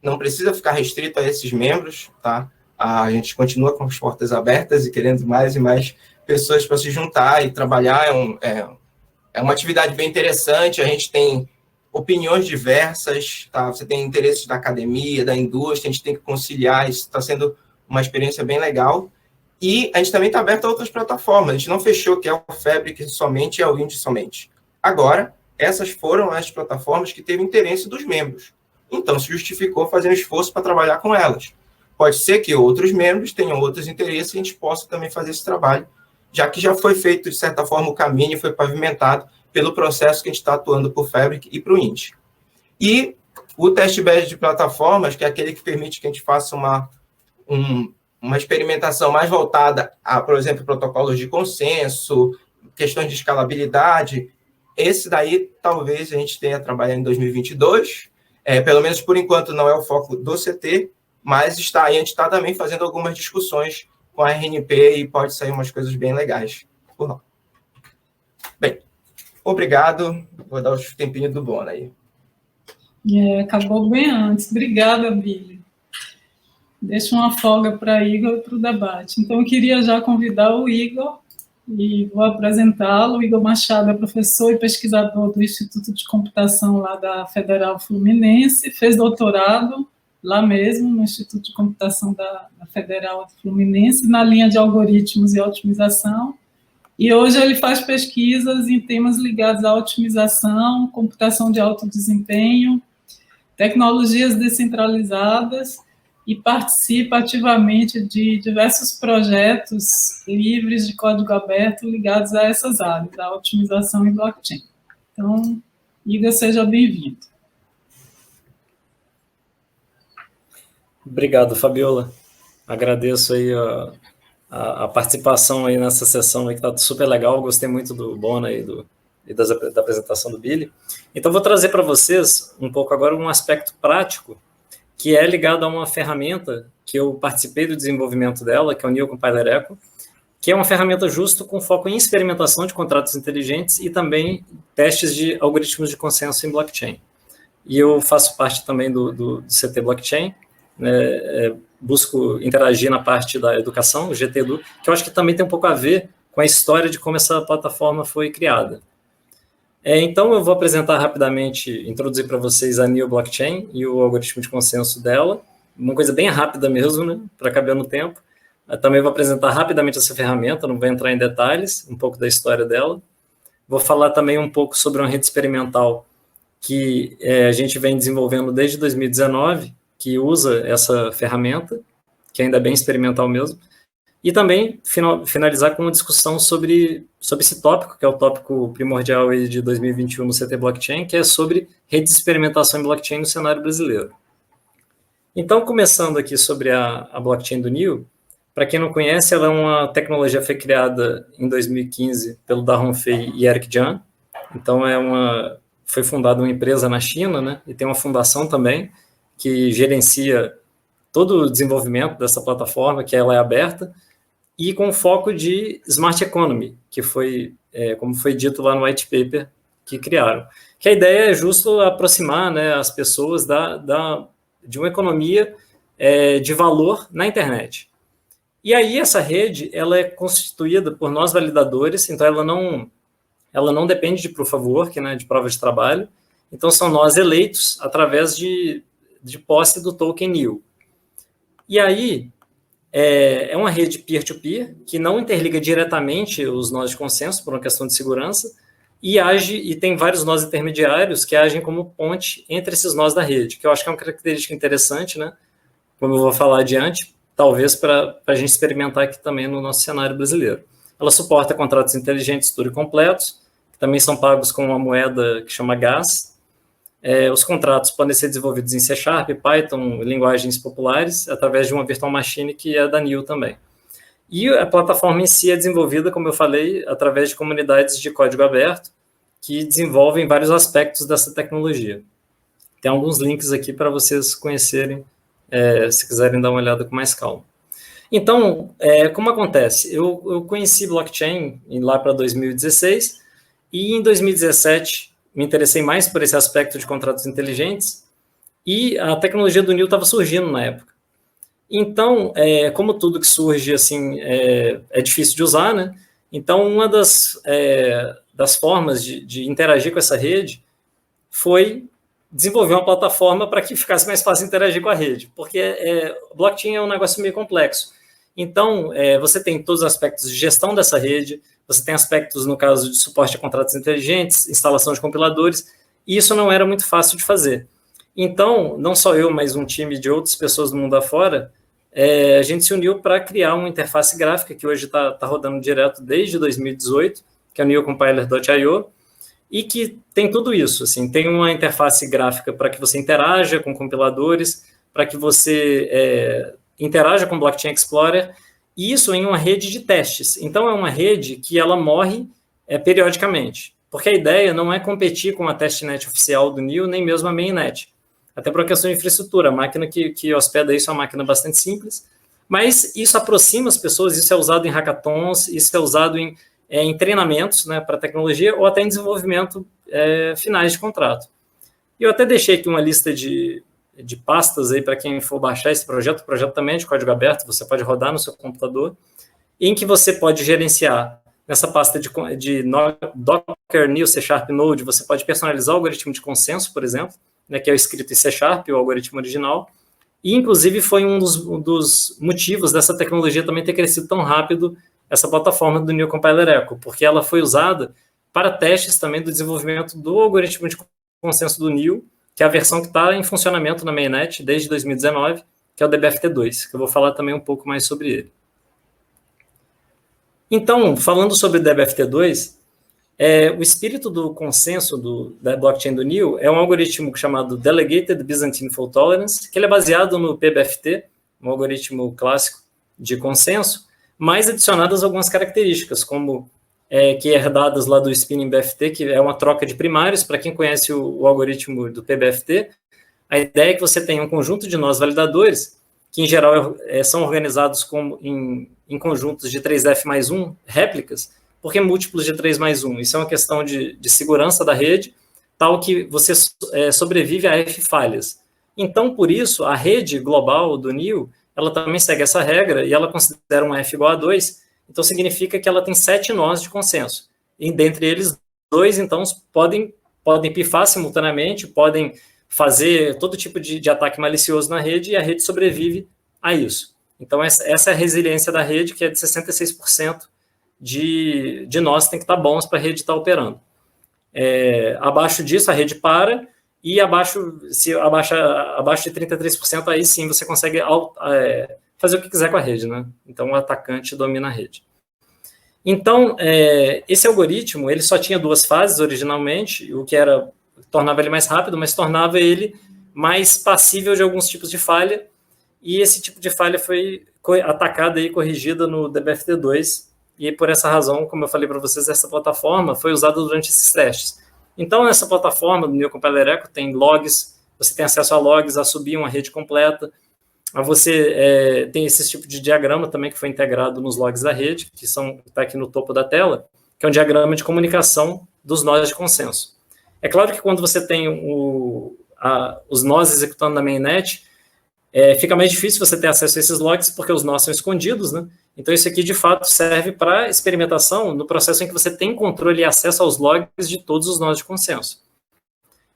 não precisa ficar restrito a esses membros, tá? A gente continua com as portas abertas e querendo mais e mais pessoas para se juntar e trabalhar. É uma atividade bem interessante, a gente tem opiniões diversas, tá? Você tem interesses da academia, da indústria, a gente tem que conciliar, isso está sendo uma experiência bem legal. E a gente também está aberto a outras plataformas, a gente não fechou que é o Fabric somente e é o Indy somente. Agora, essas foram as plataformas que teve interesse dos membros. Então, se justificou fazer um esforço para trabalhar com elas. Pode ser que outros membros tenham outros interesses e a gente possa também fazer esse trabalho, já que já foi feito, de certa forma, o caminho foi pavimentado pelo processo que a gente está atuando para o Fabric e para o Indy. E o testbed de plataformas, que é aquele que permite que a gente faça uma experimentação mais voltada a, por exemplo, protocolos de consenso, questões de escalabilidade, esse daí talvez a gente tenha trabalhado em 2022, pelo menos por enquanto não é o foco do CT, mas a gente está também fazendo algumas discussões com a RNP e pode sair umas coisas bem legais por lá. Bem, obrigado, vou dar os tempinhos do Bona aí. Acabou bem antes, obrigada, Billy. Deixa uma folga para Igor e para o debate. Então, eu queria já convidar o Igor, e vou apresentá-lo. O Igor Machado é professor e pesquisador do Instituto de Computação lá da Federal Fluminense, fez doutorado lá mesmo, no Instituto de Computação da Federal Fluminense, na linha de algoritmos e otimização, e hoje ele faz pesquisas em temas ligados à otimização, computação de alto desempenho, tecnologias descentralizadas, e participa ativamente de diversos projetos livres de código aberto ligados a essas áreas, a otimização e blockchain. Então, Igor, seja bem-vindo. Obrigado, Fabiola. Agradeço aí a participação aí nessa sessão aí, que está super legal. Gostei muito do Bona e da apresentação do Billy. Então, vou trazer para vocês um pouco agora um aspecto prático que é ligado a uma ferramenta que eu participei do desenvolvimento dela, que é o NEO Compiler Echo, que é uma ferramenta justo com foco em experimentação de contratos inteligentes e também testes de algoritmos de consenso em blockchain. E eu faço parte também do CT Blockchain, né, busco interagir na parte da educação, o GTEDU, que eu acho que também tem um pouco a ver com a história de como essa plataforma foi criada. Então, eu vou apresentar rapidamente, introduzir para vocês a NEO Blockchain e o algoritmo de consenso dela, uma coisa bem rápida mesmo, né, para caber no tempo. Eu também vou apresentar rapidamente essa ferramenta, não vou entrar em detalhes, um pouco da história dela. Vou falar também um pouco sobre uma rede experimental que a gente vem desenvolvendo desde 2019, que usa essa ferramenta, que ainda é bem experimental mesmo. E também finalizar com uma discussão sobre esse tópico, que é o tópico primordial aí de 2021 no CT Blockchain, que é sobre redes de experimentação em blockchain no cenário brasileiro. Então, começando aqui sobre a blockchain do NEO, para quem não conhece, ela é uma tecnologia que foi criada em 2015 pelo Darhong Fei e Eric Jiang. Então, foi fundada uma empresa na China, né, e tem uma fundação também que gerencia todo o desenvolvimento dessa plataforma, que ela é aberta, e com foco de Smart Economy, que foi, como foi dito lá no white paper que criaram. Que a ideia é justo aproximar, né, as pessoas de uma economia de valor na internet. E aí essa rede ela é constituída por nós validadores, então ela não depende de proof of work, né, de prova de trabalho, então são nós eleitos através de posse do token NEO. E aí, é uma rede peer-to-peer, que não interliga diretamente os nós de consenso, por uma questão de segurança, e tem vários nós intermediários que agem como ponte entre esses nós da rede, que eu acho que é uma característica interessante, né? Como eu vou falar adiante, talvez para a gente experimentar aqui também no nosso cenário brasileiro. Ela suporta contratos inteligentes pluricompletos, que também são pagos com uma moeda que chama GAS. Os contratos podem ser desenvolvidos em C#, Python, linguagens populares, através de uma virtual machine que é da NEO também. E a plataforma em si é desenvolvida, como eu falei, através de comunidades de código aberto, que desenvolvem vários aspectos dessa tecnologia. Tem alguns links aqui para vocês conhecerem, se quiserem dar uma olhada com mais calma. Então, como acontece? Eu conheci blockchain lá para 2016, e em 2017 me interessei mais por esse aspecto de contratos inteligentes, e a tecnologia do NEO estava surgindo na época. Então, como tudo que surge assim é difícil de usar, né? Então, uma das formas de interagir com essa rede foi desenvolver uma plataforma para que ficasse mais fácil interagir com a rede, porque blockchain é um negócio meio complexo. Então, você tem todos os aspectos de gestão dessa rede, você tem aspectos, no caso, de suporte a contratos inteligentes, instalação de compiladores, e isso não era muito fácil de fazer. Então, não só eu, mas um time de outras pessoas do mundo afora, a gente se uniu para criar uma interface gráfica que hoje está rodando direto desde 2018, que é o neocompiler.io, e que tem tudo isso. Assim, tem uma interface gráfica para que você interaja com compiladores, para que você interaja com o Blockchain Explorer, e isso em uma rede de testes. Então, é uma rede que ela morre periodicamente, porque a ideia não é competir com a testnet oficial do NEO, nem mesmo a mainnet, até por uma questão de infraestrutura. A máquina que hospeda isso é uma máquina bastante simples, mas isso aproxima as pessoas, isso é usado em hackathons, isso é usado em treinamentos, né, para tecnologia, ou até em desenvolvimento finais de contrato. Eu até deixei aqui uma lista de pastas aí para quem for baixar esse projeto. O projeto também é de código aberto, você pode rodar no seu computador, em que você pode gerenciar nessa pasta de Docker, NEO, C# Node, você pode personalizar o algoritmo de consenso, por exemplo, né, que é o escrito em C#, o algoritmo original, e inclusive foi um dos motivos dessa tecnologia também ter crescido tão rápido, essa plataforma do NEO Compiler Echo, porque ela foi usada para testes também do desenvolvimento do algoritmo de consenso do NEO, que é a versão que está em funcionamento na mainnet desde 2019, que é o DBFT2, que eu vou falar também um pouco mais sobre ele. Então, falando sobre o DBFT2, o espírito do consenso da blockchain do NEO é um algoritmo chamado Delegated Byzantine Fault Tolerance, que ele é baseado no PBFT, um algoritmo clássico de consenso, mais adicionadas algumas características, como que herdadas lá do Spinning BFT, que é uma troca de primários. Para quem conhece o algoritmo do PBFT, a ideia é que você tenha um conjunto de nós validadores, que em geral são organizados em conjuntos de 3F mais 1 réplicas, porque múltiplos de 3 mais 1. Isso é uma questão de segurança da rede, tal que você sobrevive a F falhas. Então, por isso, a rede global do NEO, ela também segue essa regra, e ela considera um F igual a 2, então significa que ela tem 7 nós de consenso. E dentre eles, 2, então, podem pifar simultaneamente, podem fazer todo tipo de ataque malicioso na rede, e a rede sobrevive a isso. Então, essa é a resiliência da rede, que é de 66% de nós tem que estar bons para a rede estar operando. Abaixo disso, a rede para, e se abaixo de 33%, aí sim você consegue fazer o que quiser com a rede, né? Então, o atacante domina a rede. Então, esse algoritmo, ele só tinha 2 fases originalmente, o que tornava ele mais rápido, mas tornava ele mais passível de alguns tipos de falha, e esse tipo de falha foi atacada e corrigida no DBFT2, e por essa razão, como eu falei para vocês, essa plataforma foi usada durante esses testes. Então, nessa plataforma do NEO Compiler Echo tem logs, você tem acesso a logs, a subir uma rede completa, você tem esse tipo de diagrama também que foi integrado nos logs da rede, que está aqui no topo da tela, que é um diagrama de comunicação dos nós de consenso. É claro que quando você tem os nós executando na mainnet, fica mais difícil você ter acesso a esses logs, porque os nós são escondidos, né? Então, isso aqui, de fato, serve para experimentação no processo em que você tem controle e acesso aos logs de todos os nós de consenso.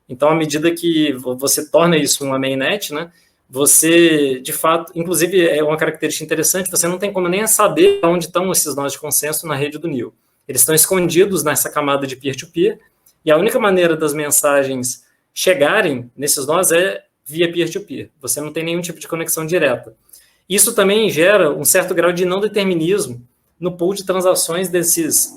Então, à medida que você torna isso uma mainnet, né, você, de fato, inclusive, é uma característica interessante, você não tem como nem saber onde estão esses nós de consenso na rede do NEO. Eles estão escondidos nessa camada de peer-to-peer, e a única maneira das mensagens chegarem nesses nós é via peer-to-peer. Você não tem nenhum tipo de conexão direta. Isso também gera um certo grau de não determinismo no pool de transações desses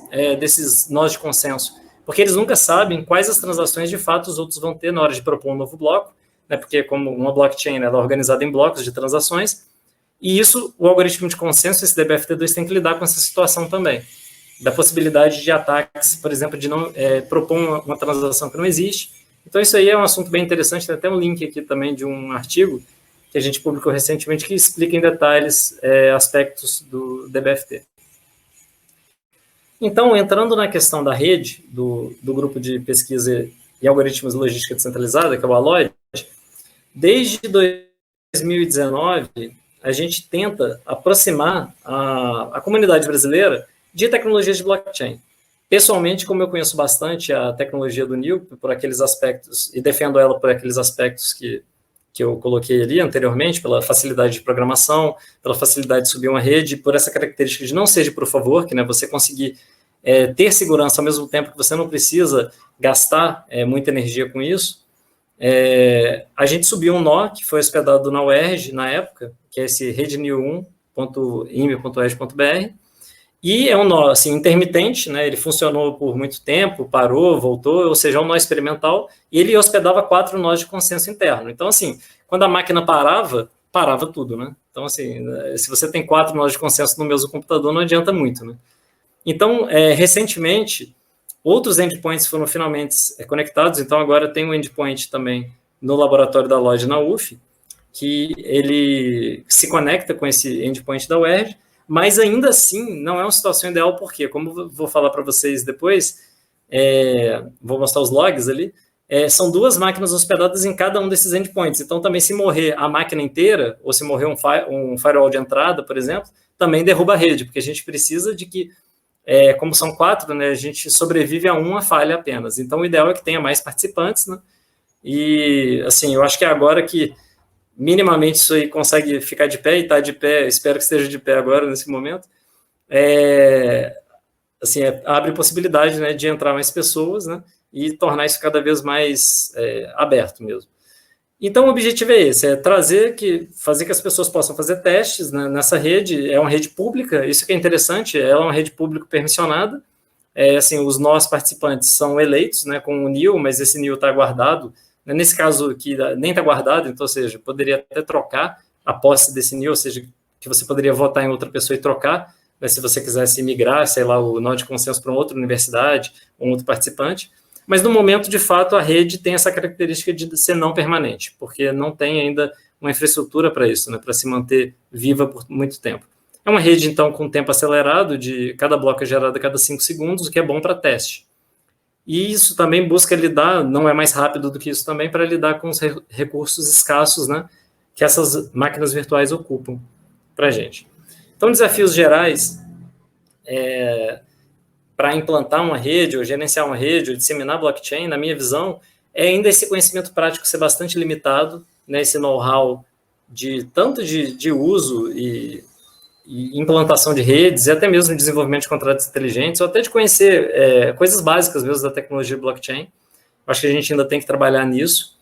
nós de consenso, porque eles nunca sabem quais as transações de fato os outros vão ter na hora de propor um novo bloco, né, porque como uma blockchain ela é organizada em blocos de transações, e isso, o algoritmo de consenso, esse DBFT2, tem que lidar com essa situação também, da possibilidade de ataques, por exemplo, de não propor uma transação que não existe. Então, isso aí é um assunto bem interessante, tem até um link aqui também de um artigo que a gente publicou recentemente, que explica em detalhes aspectos do DBFT. Então, entrando na questão da rede, do grupo de pesquisa em algoritmos de logística descentralizada, que é o Alloy, desde 2019, a gente tenta aproximar a comunidade brasileira de tecnologias de blockchain. Pessoalmente, como eu conheço bastante a tecnologia do NEO, por aqueles aspectos, e defendo ela por aqueles aspectos que eu coloquei ali anteriormente, pela facilidade de programação, pela facilidade de subir uma rede, por essa característica de não ser de proof of work, né, você conseguir ter segurança ao mesmo tempo que você não precisa gastar muita energia com isso. A gente subiu um nó que foi hospedado na UERJ, na época, que é esse redneo1.ime.erj.br, e é um nó assim, intermitente, né, ele funcionou por muito tempo, parou, voltou, ou seja, é um nó experimental, e ele hospedava 4 nós de consenso interno. Então, assim, quando a máquina parava, parava tudo, né? Então, assim, se você tem 4 nós de consenso no mesmo computador, não adianta muito, né? Então, recentemente, outros endpoints foram finalmente conectados, então agora tem um endpoint também no laboratório da Lloyd na UF, que ele se conecta com esse endpoint da UERJ, mas ainda assim não é uma situação ideal, porque, como eu vou falar para vocês depois, vou mostrar os logs ali, são 2 máquinas hospedadas em cada um desses endpoints, então também se morrer a máquina inteira, ou se morrer um firewall de entrada, por exemplo, também derruba a rede, porque a gente precisa de que, como são 4, né, a gente sobrevive a uma falha apenas, então o ideal é que tenha mais participantes, né, e assim, eu acho que agora que minimamente isso aí consegue ficar de pé, e está de pé, espero que esteja de pé agora, nesse momento, assim, abre possibilidade, né, de entrar mais pessoas, né, e tornar isso cada vez mais aberto mesmo. Então, o objetivo é esse, fazer que as pessoas possam fazer testes, né, nessa rede, é uma rede pública, isso que é interessante, ela é uma rede pública permissionada, assim, os nós participantes são eleitos, né, com o NIL, mas esse NIL está guardado. Nesse caso aqui, nem está guardado, então, ou seja, poderia até trocar a posse desse NIL, ou seja, que você poderia votar em outra pessoa e trocar, né, se você quisesse migrar, sei lá, o nó de consenso para uma outra universidade, um outro participante. Mas, no momento, de fato, a rede tem essa característica de ser não permanente, porque não tem ainda uma infraestrutura para isso, né, para se manter viva por muito tempo. É uma rede, então, com tempo acelerado, de cada bloco é gerado a cada 5 segundos, o que é bom para teste. E isso também busca lidar, não é mais rápido do que isso também, para lidar com os recursos escassos, né, que essas máquinas virtuais ocupam para a gente. Então, desafios gerais para implantar uma rede, ou gerenciar uma rede, ou disseminar blockchain, na minha visão, é ainda esse conhecimento prático ser bastante limitado, né, esse know-how tanto de uso e implantação de redes, e até mesmo desenvolvimento de contratos inteligentes, ou até de conhecer coisas básicas mesmo da tecnologia blockchain. Acho que a gente ainda tem que trabalhar nisso.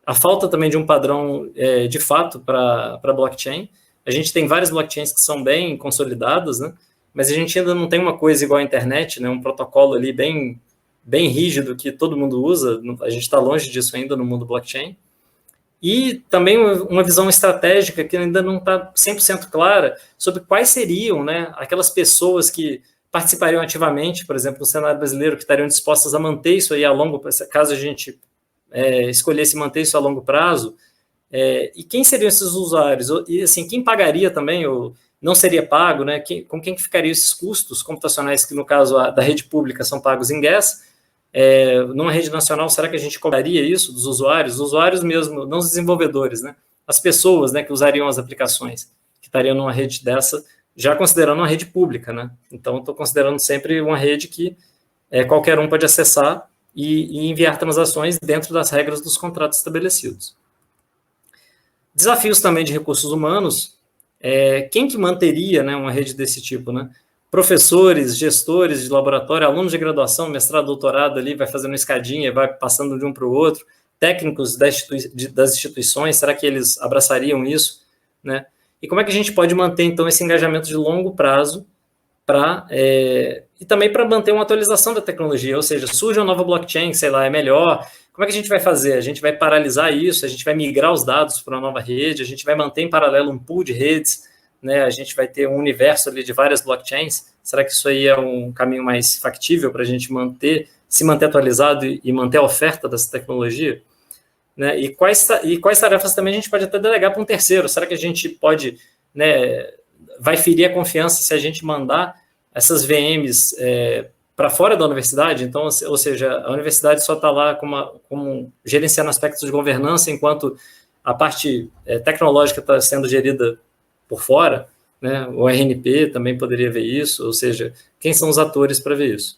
A falta também de um padrão de fato para blockchain. A gente tem várias blockchains que são bem consolidadas, né? Mas a gente ainda não tem uma coisa igual à internet, né? Um protocolo ali bem rígido que todo mundo usa. A gente está longe disso ainda no mundo blockchain. E também uma visão estratégica que ainda não está 100% clara sobre quais seriam, né, aquelas pessoas que participariam ativamente, por exemplo, no cenário brasileiro, que estariam dispostas a manter isso aí a longo prazo, caso a gente escolhesse manter isso a longo prazo, e quem seriam esses usuários? E, assim, quem pagaria também, ou não seria pago, né? Com quem que ficariam esses custos computacionais, que no caso da rede pública são pagos em gas? Numa rede nacional, será que a gente cobraria isso dos usuários? Os usuários mesmo, não os desenvolvedores, né? As pessoas, né, que usariam as aplicações, que estariam numa rede dessa, já considerando uma rede pública, né? Então, estou considerando sempre uma rede que qualquer um pode acessar e enviar transações dentro das regras dos contratos estabelecidos. Desafios também de recursos humanos. Quem que manteria, né, uma rede desse tipo, né? Professores, gestores de laboratório, alunos de graduação, mestrado, doutorado ali, vai fazendo escadinha, vai passando de um para o outro, técnicos das instituições, será que eles abraçariam isso, né? E como é que a gente pode manter, então, esse engajamento de longo prazo e também para manter uma atualização da tecnologia, ou seja, surge uma nova blockchain, sei lá, é melhor, como é que a gente vai fazer? A gente vai paralisar isso, a gente vai migrar os dados para uma nova rede, a gente vai manter em paralelo um pool de redes, né, a gente vai ter um universo ali de várias blockchains. Será que isso aí é um caminho mais factível para a gente se manter atualizado e manter a oferta dessa tecnologia? Né? E quais tarefas também a gente pode até delegar para um terceiro? Será que a gente pode, né, vai ferir a confiança se a gente mandar essas VMs para fora da universidade? Então, ou seja, a universidade só está lá como gerenciando aspectos de governança, enquanto a parte tecnológica está sendo gerida por fora, né? O RNP também poderia ver isso, ou seja, quem são os atores para ver isso?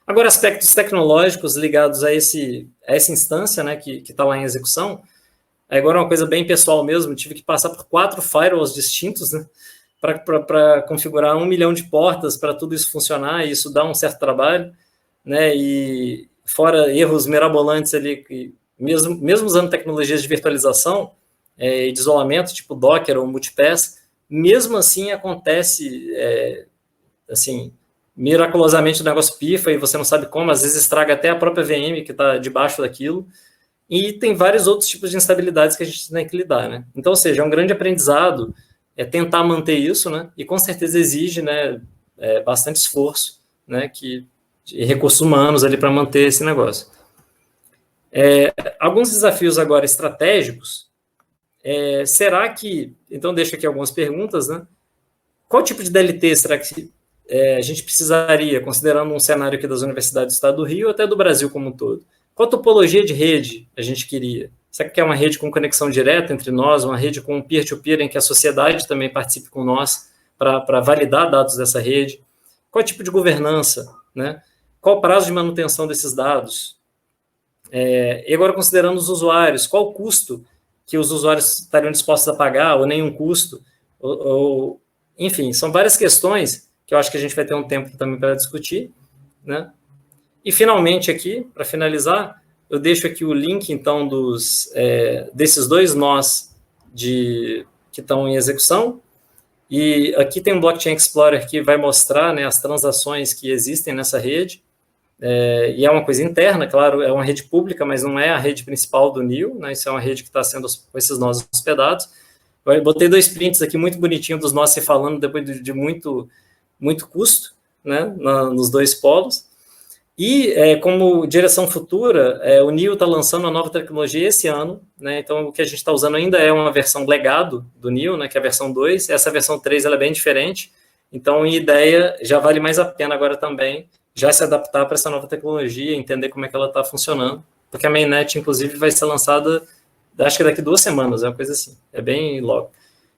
Agora, aspectos tecnológicos ligados a essa instância, né, que está lá em execução. Agora, uma coisa bem pessoal mesmo, tive que passar por 4 firewalls distintos, né, para configurar 1 milhão de portas para tudo isso funcionar, e isso dá um certo trabalho, né, e fora erros mirabolantes ali, que mesmo usando tecnologias de virtualização e de isolamento, tipo Docker ou Multipass, mesmo assim acontece, assim, miraculosamente o negócio pifa e você não sabe como, às vezes estraga até a própria VM que está debaixo daquilo, e tem vários outros tipos de instabilidades que a gente tem que lidar, né? Então, ou seja, é um grande aprendizado tentar manter isso, né? E com certeza exige, né, bastante esforço, né, e recursos humanos ali para manter esse negócio. Alguns desafios agora estratégicos. Será que... Então, deixo aqui algumas perguntas, né? Qual tipo de DLT será que a gente precisaria, considerando um cenário aqui das universidades do Estado do Rio, até do Brasil como um todo? Qual topologia de rede a gente queria? Será que é uma rede com conexão direta entre nós, uma rede com peer-to-peer em que a sociedade também participe com nós para validar dados dessa rede? Qual tipo de governança, né? Qual o prazo de manutenção desses dados? E agora, considerando os usuários, qual o custo que os usuários estariam dispostos a pagar, ou nenhum custo? Enfim, são várias questões que eu acho que a gente vai ter um tempo também para discutir, né? E, finalmente, aqui, para finalizar, eu deixo aqui o link, então, desses 2 nós que estão em execução, e aqui tem um Blockchain Explorer que vai mostrar, né, as transações que existem nessa rede, e é uma coisa interna, claro, é uma rede pública, mas não é a rede principal do NIL, né? Isso é uma rede que está sendo com esses nós hospedados. Eu botei 2 prints aqui muito bonitinhos dos nós se falando depois de muito, muito custo, né, nos 2 polos. E, como direção futura, o NIL está lançando uma nova tecnologia esse ano, né? Então, o que a gente está usando ainda é uma versão legado do NIL, né, que é a versão 2. Essa versão 3 ela é bem diferente. Então, em ideia, já vale mais a pena agora também já se adaptar para essa nova tecnologia, entender como é que ela está funcionando, porque a mainnet, inclusive, vai ser lançada, acho que daqui 2 semanas, é uma coisa assim, é bem logo.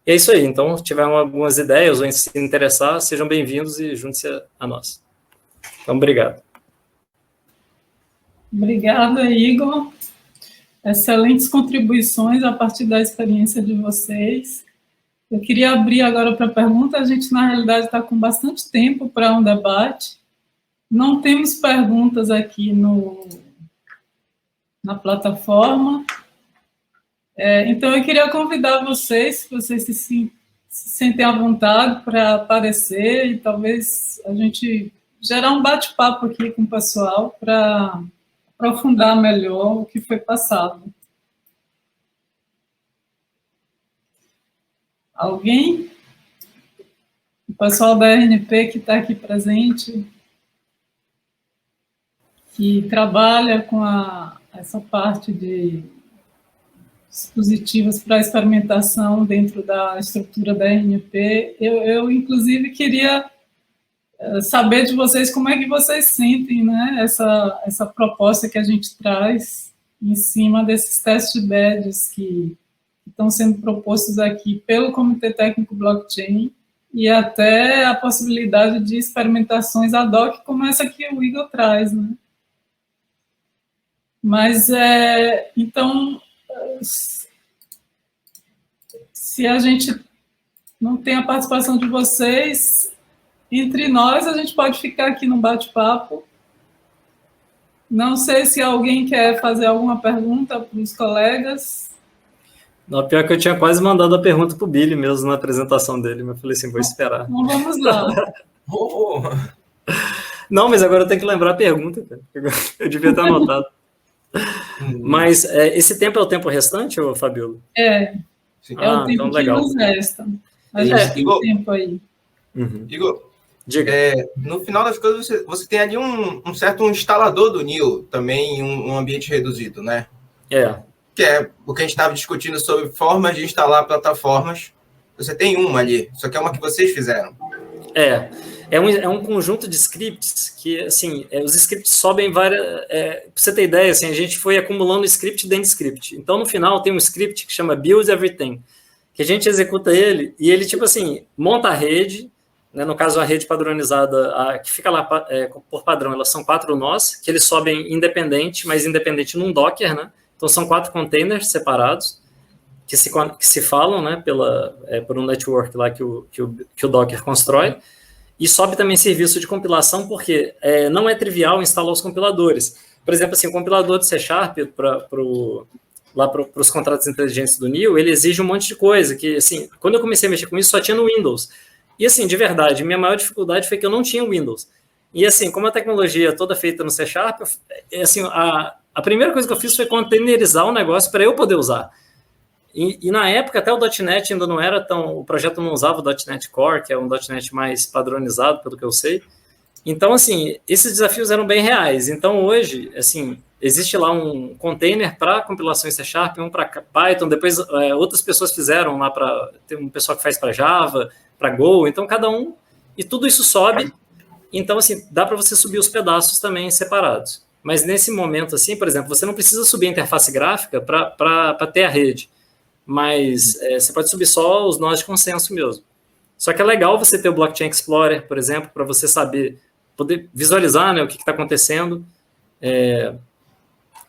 E é isso aí, então, se tiver algumas ideias ou se interessar, sejam bem-vindos e junte-se a nós. Então, obrigado. Obrigada, Igor. Excelentes contribuições a partir da experiência de vocês. Eu queria abrir agora para pergunta. A gente, na realidade, está com bastante tempo para um debate. Não temos perguntas aqui na plataforma. Então, eu queria convidar vocês, se vocês se sentem à vontade para aparecer e talvez a gente gerar um bate-papo aqui com o pessoal para aprofundar melhor o que foi passado. Alguém? O pessoal da RNP que está aqui presente, que trabalha com essa parte de dispositivos para experimentação dentro da estrutura da RNP. Eu inclusive, queria saber de vocês como é que vocês sentem, né, essa proposta que a gente traz em cima desses test beds que estão sendo propostos aqui pelo Comitê Técnico Blockchain e até a possibilidade de experimentações ad hoc como essa que o Igor traz, né? Mas, então, se a gente não tem a participação de vocês, entre nós, a gente pode ficar aqui no bate-papo. Não sei se alguém quer fazer alguma pergunta para os colegas. Não, pior que eu tinha quase mandado a pergunta para o Billy mesmo na apresentação dele, mas eu falei assim, vou esperar. Então vamos lá. Não, mas agora eu tenho que lembrar a pergunta, cara. Eu devia ter anotado. Mas esse tempo é o tempo restante, ô Fabiola? É o tempo então, que legal. nos resta. A gente tem tempo aí. Igor, diga. No final das coisas, você tem ali um certo instalador do NIL, também em um ambiente reduzido, né? Que é o que a gente estava discutindo sobre formas de instalar plataformas. Você tem uma ali, só que é uma que vocês fizeram. É um conjunto de scripts que, assim, os scripts sobem várias... Para você ter ideia, assim, a gente foi acumulando script dentro de script. Então, no final, tem um script que chama Build Everything, que a gente executa ele, e ele, tipo assim, monta a rede, né, no caso, a rede padronizada, que fica lá por padrão, elas são 4 nós, que eles sobem independente, mas independente num Docker, né? Então, são 4 containers separados, que se falam, né, por um network lá que o Docker constrói, e sobe também serviço de compilação, porque não é trivial instalar os compiladores. Por exemplo, assim, o compilador de C# para os contratos inteligentes do NIL, ele exige um monte de coisa, que, assim, quando eu comecei a mexer com isso, só tinha no Windows. E, assim, de verdade, minha maior dificuldade foi que eu não tinha Windows. E, assim, como a tecnologia é toda feita no C#, assim, a a primeira coisa que eu fiz foi containerizar o negócio para eu poder usar. E na época, até o .NET ainda não era tão... O projeto não usava o .NET Core, que é um .NET mais padronizado, pelo que eu sei. Então, assim, esses desafios eram bem reais. Então, hoje, assim, existe lá um container para compilação em C#, um para Python, depois outras pessoas fizeram lá para... Tem um pessoal que faz para Java, para Go, então cada um... E tudo isso sobe. Então, assim, dá para você subir os pedaços também separados. Mas nesse momento, assim, por exemplo, você não precisa subir a interface gráfica para ter a rede. Mas você pode subir só os nós de consenso mesmo. Só que é legal você ter o Blockchain Explorer, por exemplo, para você saber, poder visualizar, né, o que está acontecendo.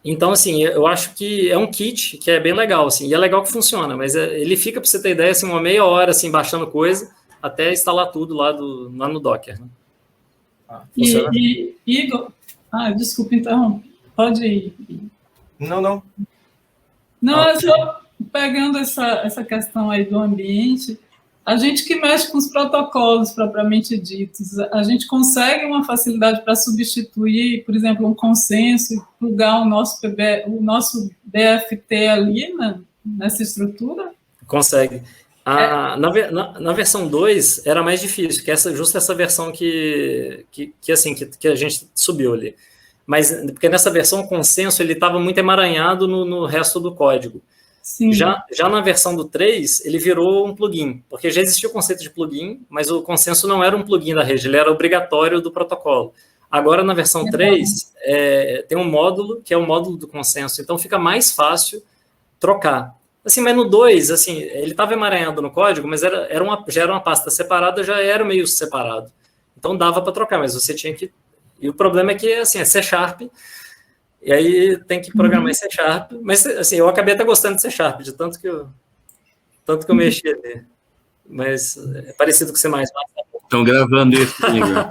Então, assim, eu acho que é um kit que é bem legal, assim, e é legal que funciona, mas ele fica, para você ter ideia, assim, uma meia hora, assim, baixando coisa, até instalar tudo lá no Docker. Né? Igor, desculpa, então, pode ir. Não. Não, eu só pegando essa questão aí do ambiente, a gente que mexe com os protocolos propriamente ditos, a gente consegue uma facilidade para substituir, por exemplo, um consenso e plugar o nosso BFT ali nessa estrutura? Consegue. Na versão 2 era mais difícil, que justo essa versão que a gente subiu ali. Mas porque nessa versão o consenso ele estava muito emaranhado no resto do código. Sim. Já na versão do 3, ele virou um plugin, porque já existia o conceito de plugin, mas o consenso não era um plugin da rede, ele era obrigatório do protocolo. Agora, na versão 3, tem um módulo, que é o módulo do consenso, então fica mais fácil trocar. Assim, mas no 2, assim, ele estava emaranhado no código, mas já era uma pasta separada, já era meio separado. Então dava para trocar, mas você tinha que... E o problema é que, assim, é C#, e aí tem que programar em C#, mas, assim, eu acabei até gostando de C#, de tanto que eu mexi ali. Mas é parecido com C++. Estão gravando isso, Igor.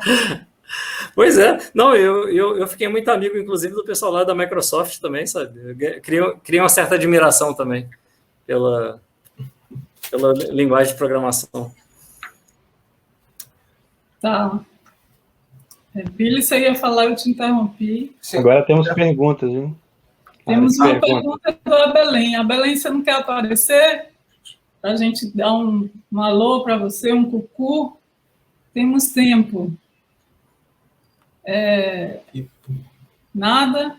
Pois é. Não, eu fiquei muito amigo, inclusive, do pessoal lá da Microsoft também, sabe? Criei uma certa admiração também pela linguagem de programação. Tá. Billy, você ia falar, eu te interrompi. Sim. Agora temos perguntas, viu? Temos uma pergunta do Abelém. Abelém, você não quer aparecer? Para a gente dar um alô para você, um cucu? Temos tempo. Nada?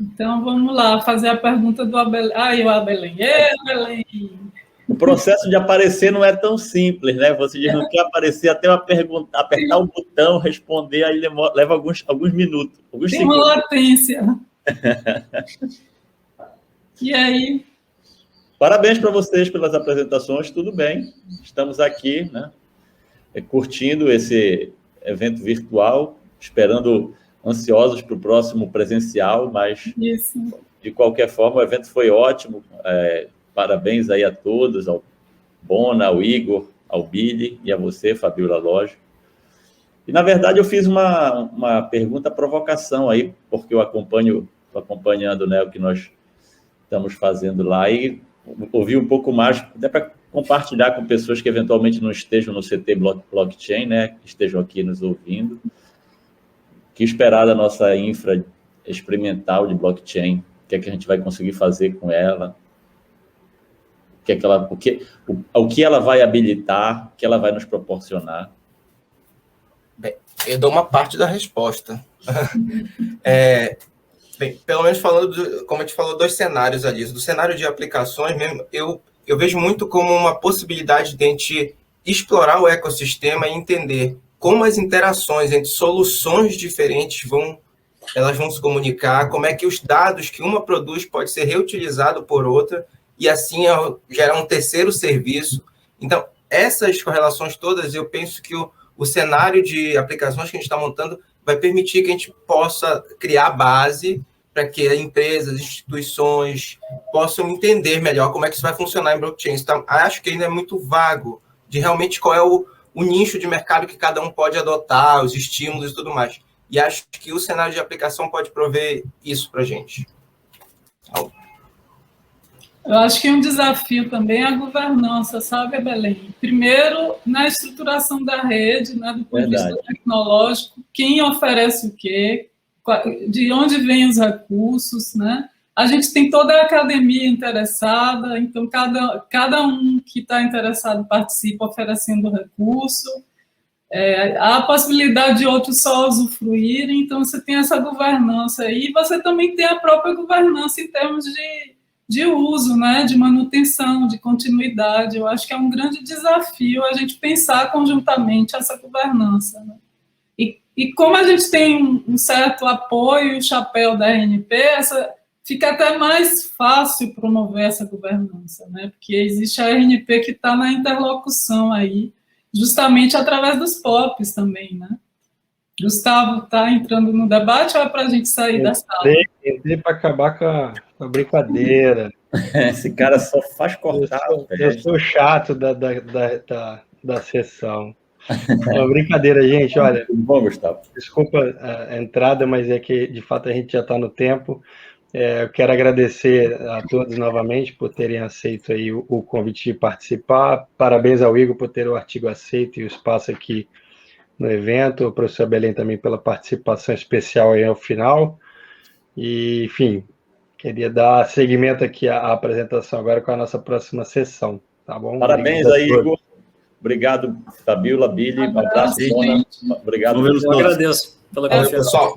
Então, vamos lá, fazer a pergunta do Abelém. O Abelém. Abelém! O processo de aparecer não é tão simples, né? Você não quer aparecer até uma pergunta, apertar o botão, responder, aí leva alguns minutos. Tem segundos. Uma latência. E aí? Parabéns para vocês pelas apresentações, tudo bem. Estamos aqui, né? Curtindo esse evento virtual, ansiosos para o próximo presencial, mas isso. De qualquer forma o evento foi ótimo. Parabéns aí a todos, ao Bona, ao Igor, ao Billy e a você, Fabiola Lógio. E, na verdade, eu fiz uma pergunta provocação aí, porque eu estou acompanhando, né, o que nós estamos fazendo lá e ouvi um pouco mais, até para compartilhar com pessoas que eventualmente não estejam no CT Blockchain, né, que estejam aqui nos ouvindo. Que esperar da nossa infra experimental de blockchain? O que é que a gente vai conseguir fazer com ela? O que ela vai habilitar, o que ela vai nos proporcionar? Bem, eu dou uma parte da resposta. Bem, pelo menos como a gente falou, 2 cenários ali. Do cenário de aplicações mesmo, eu vejo muito como uma possibilidade de a gente explorar o ecossistema e entender como as interações entre soluções diferentes vão se comunicar, como é que os dados que uma produz pode ser reutilizado por outra, e assim gerar um terceiro serviço. Então, essas correlações todas, eu penso que o cenário de aplicações que a gente está montando vai permitir que a gente possa criar base para que empresas, instituições possam entender melhor como é que isso vai funcionar em blockchain. Então, acho que ainda é muito vago de realmente qual é o nicho de mercado que cada um pode adotar, os estímulos e tudo mais. E acho que o cenário de aplicação pode prover isso para a gente. Eu acho que um desafio também é a governança, sabe, Belém? Primeiro, na estruturação da rede, né, do ponto de vista tecnológico, quem oferece o quê, de onde vêm os recursos, né? A gente tem toda a academia interessada, então cada um que está interessado participa oferecendo recurso. Há a possibilidade de outros só usufruírem, então você tem essa governança. E você também tem a própria governança em termos de uso, né, de manutenção, de continuidade. Eu acho que é um grande desafio a gente pensar conjuntamente essa governança, né? E como a gente tem um certo apoio, o chapéu da RNP, fica até mais fácil promover essa governança, né? Porque existe a RNP que está na interlocução aí, justamente através dos POPs também, né? Gustavo, está entrando no debate ou é para a gente sair da sala? Entrei para acabar com a brincadeira. Esse cara só faz cortar. Eu sou chato da sessão. Uma brincadeira, gente, olha. Bom, Gustavo. Desculpa a entrada, mas é que, de fato, a gente já está no tempo. Eu quero agradecer a todos novamente por terem aceito aí o convite de participar. Parabéns ao Igor por ter o artigo aceito e o espaço aqui no evento. O professor Belém também pela participação especial aí ao final. E, enfim, queria dar seguimento aqui à apresentação agora com a nossa próxima sessão, tá bom? Parabéns aí, Igor. Obrigado, Fabiola, Billy. Um abraço, Bona. Obrigado. Eu agradeço pela confiança. Pessoal.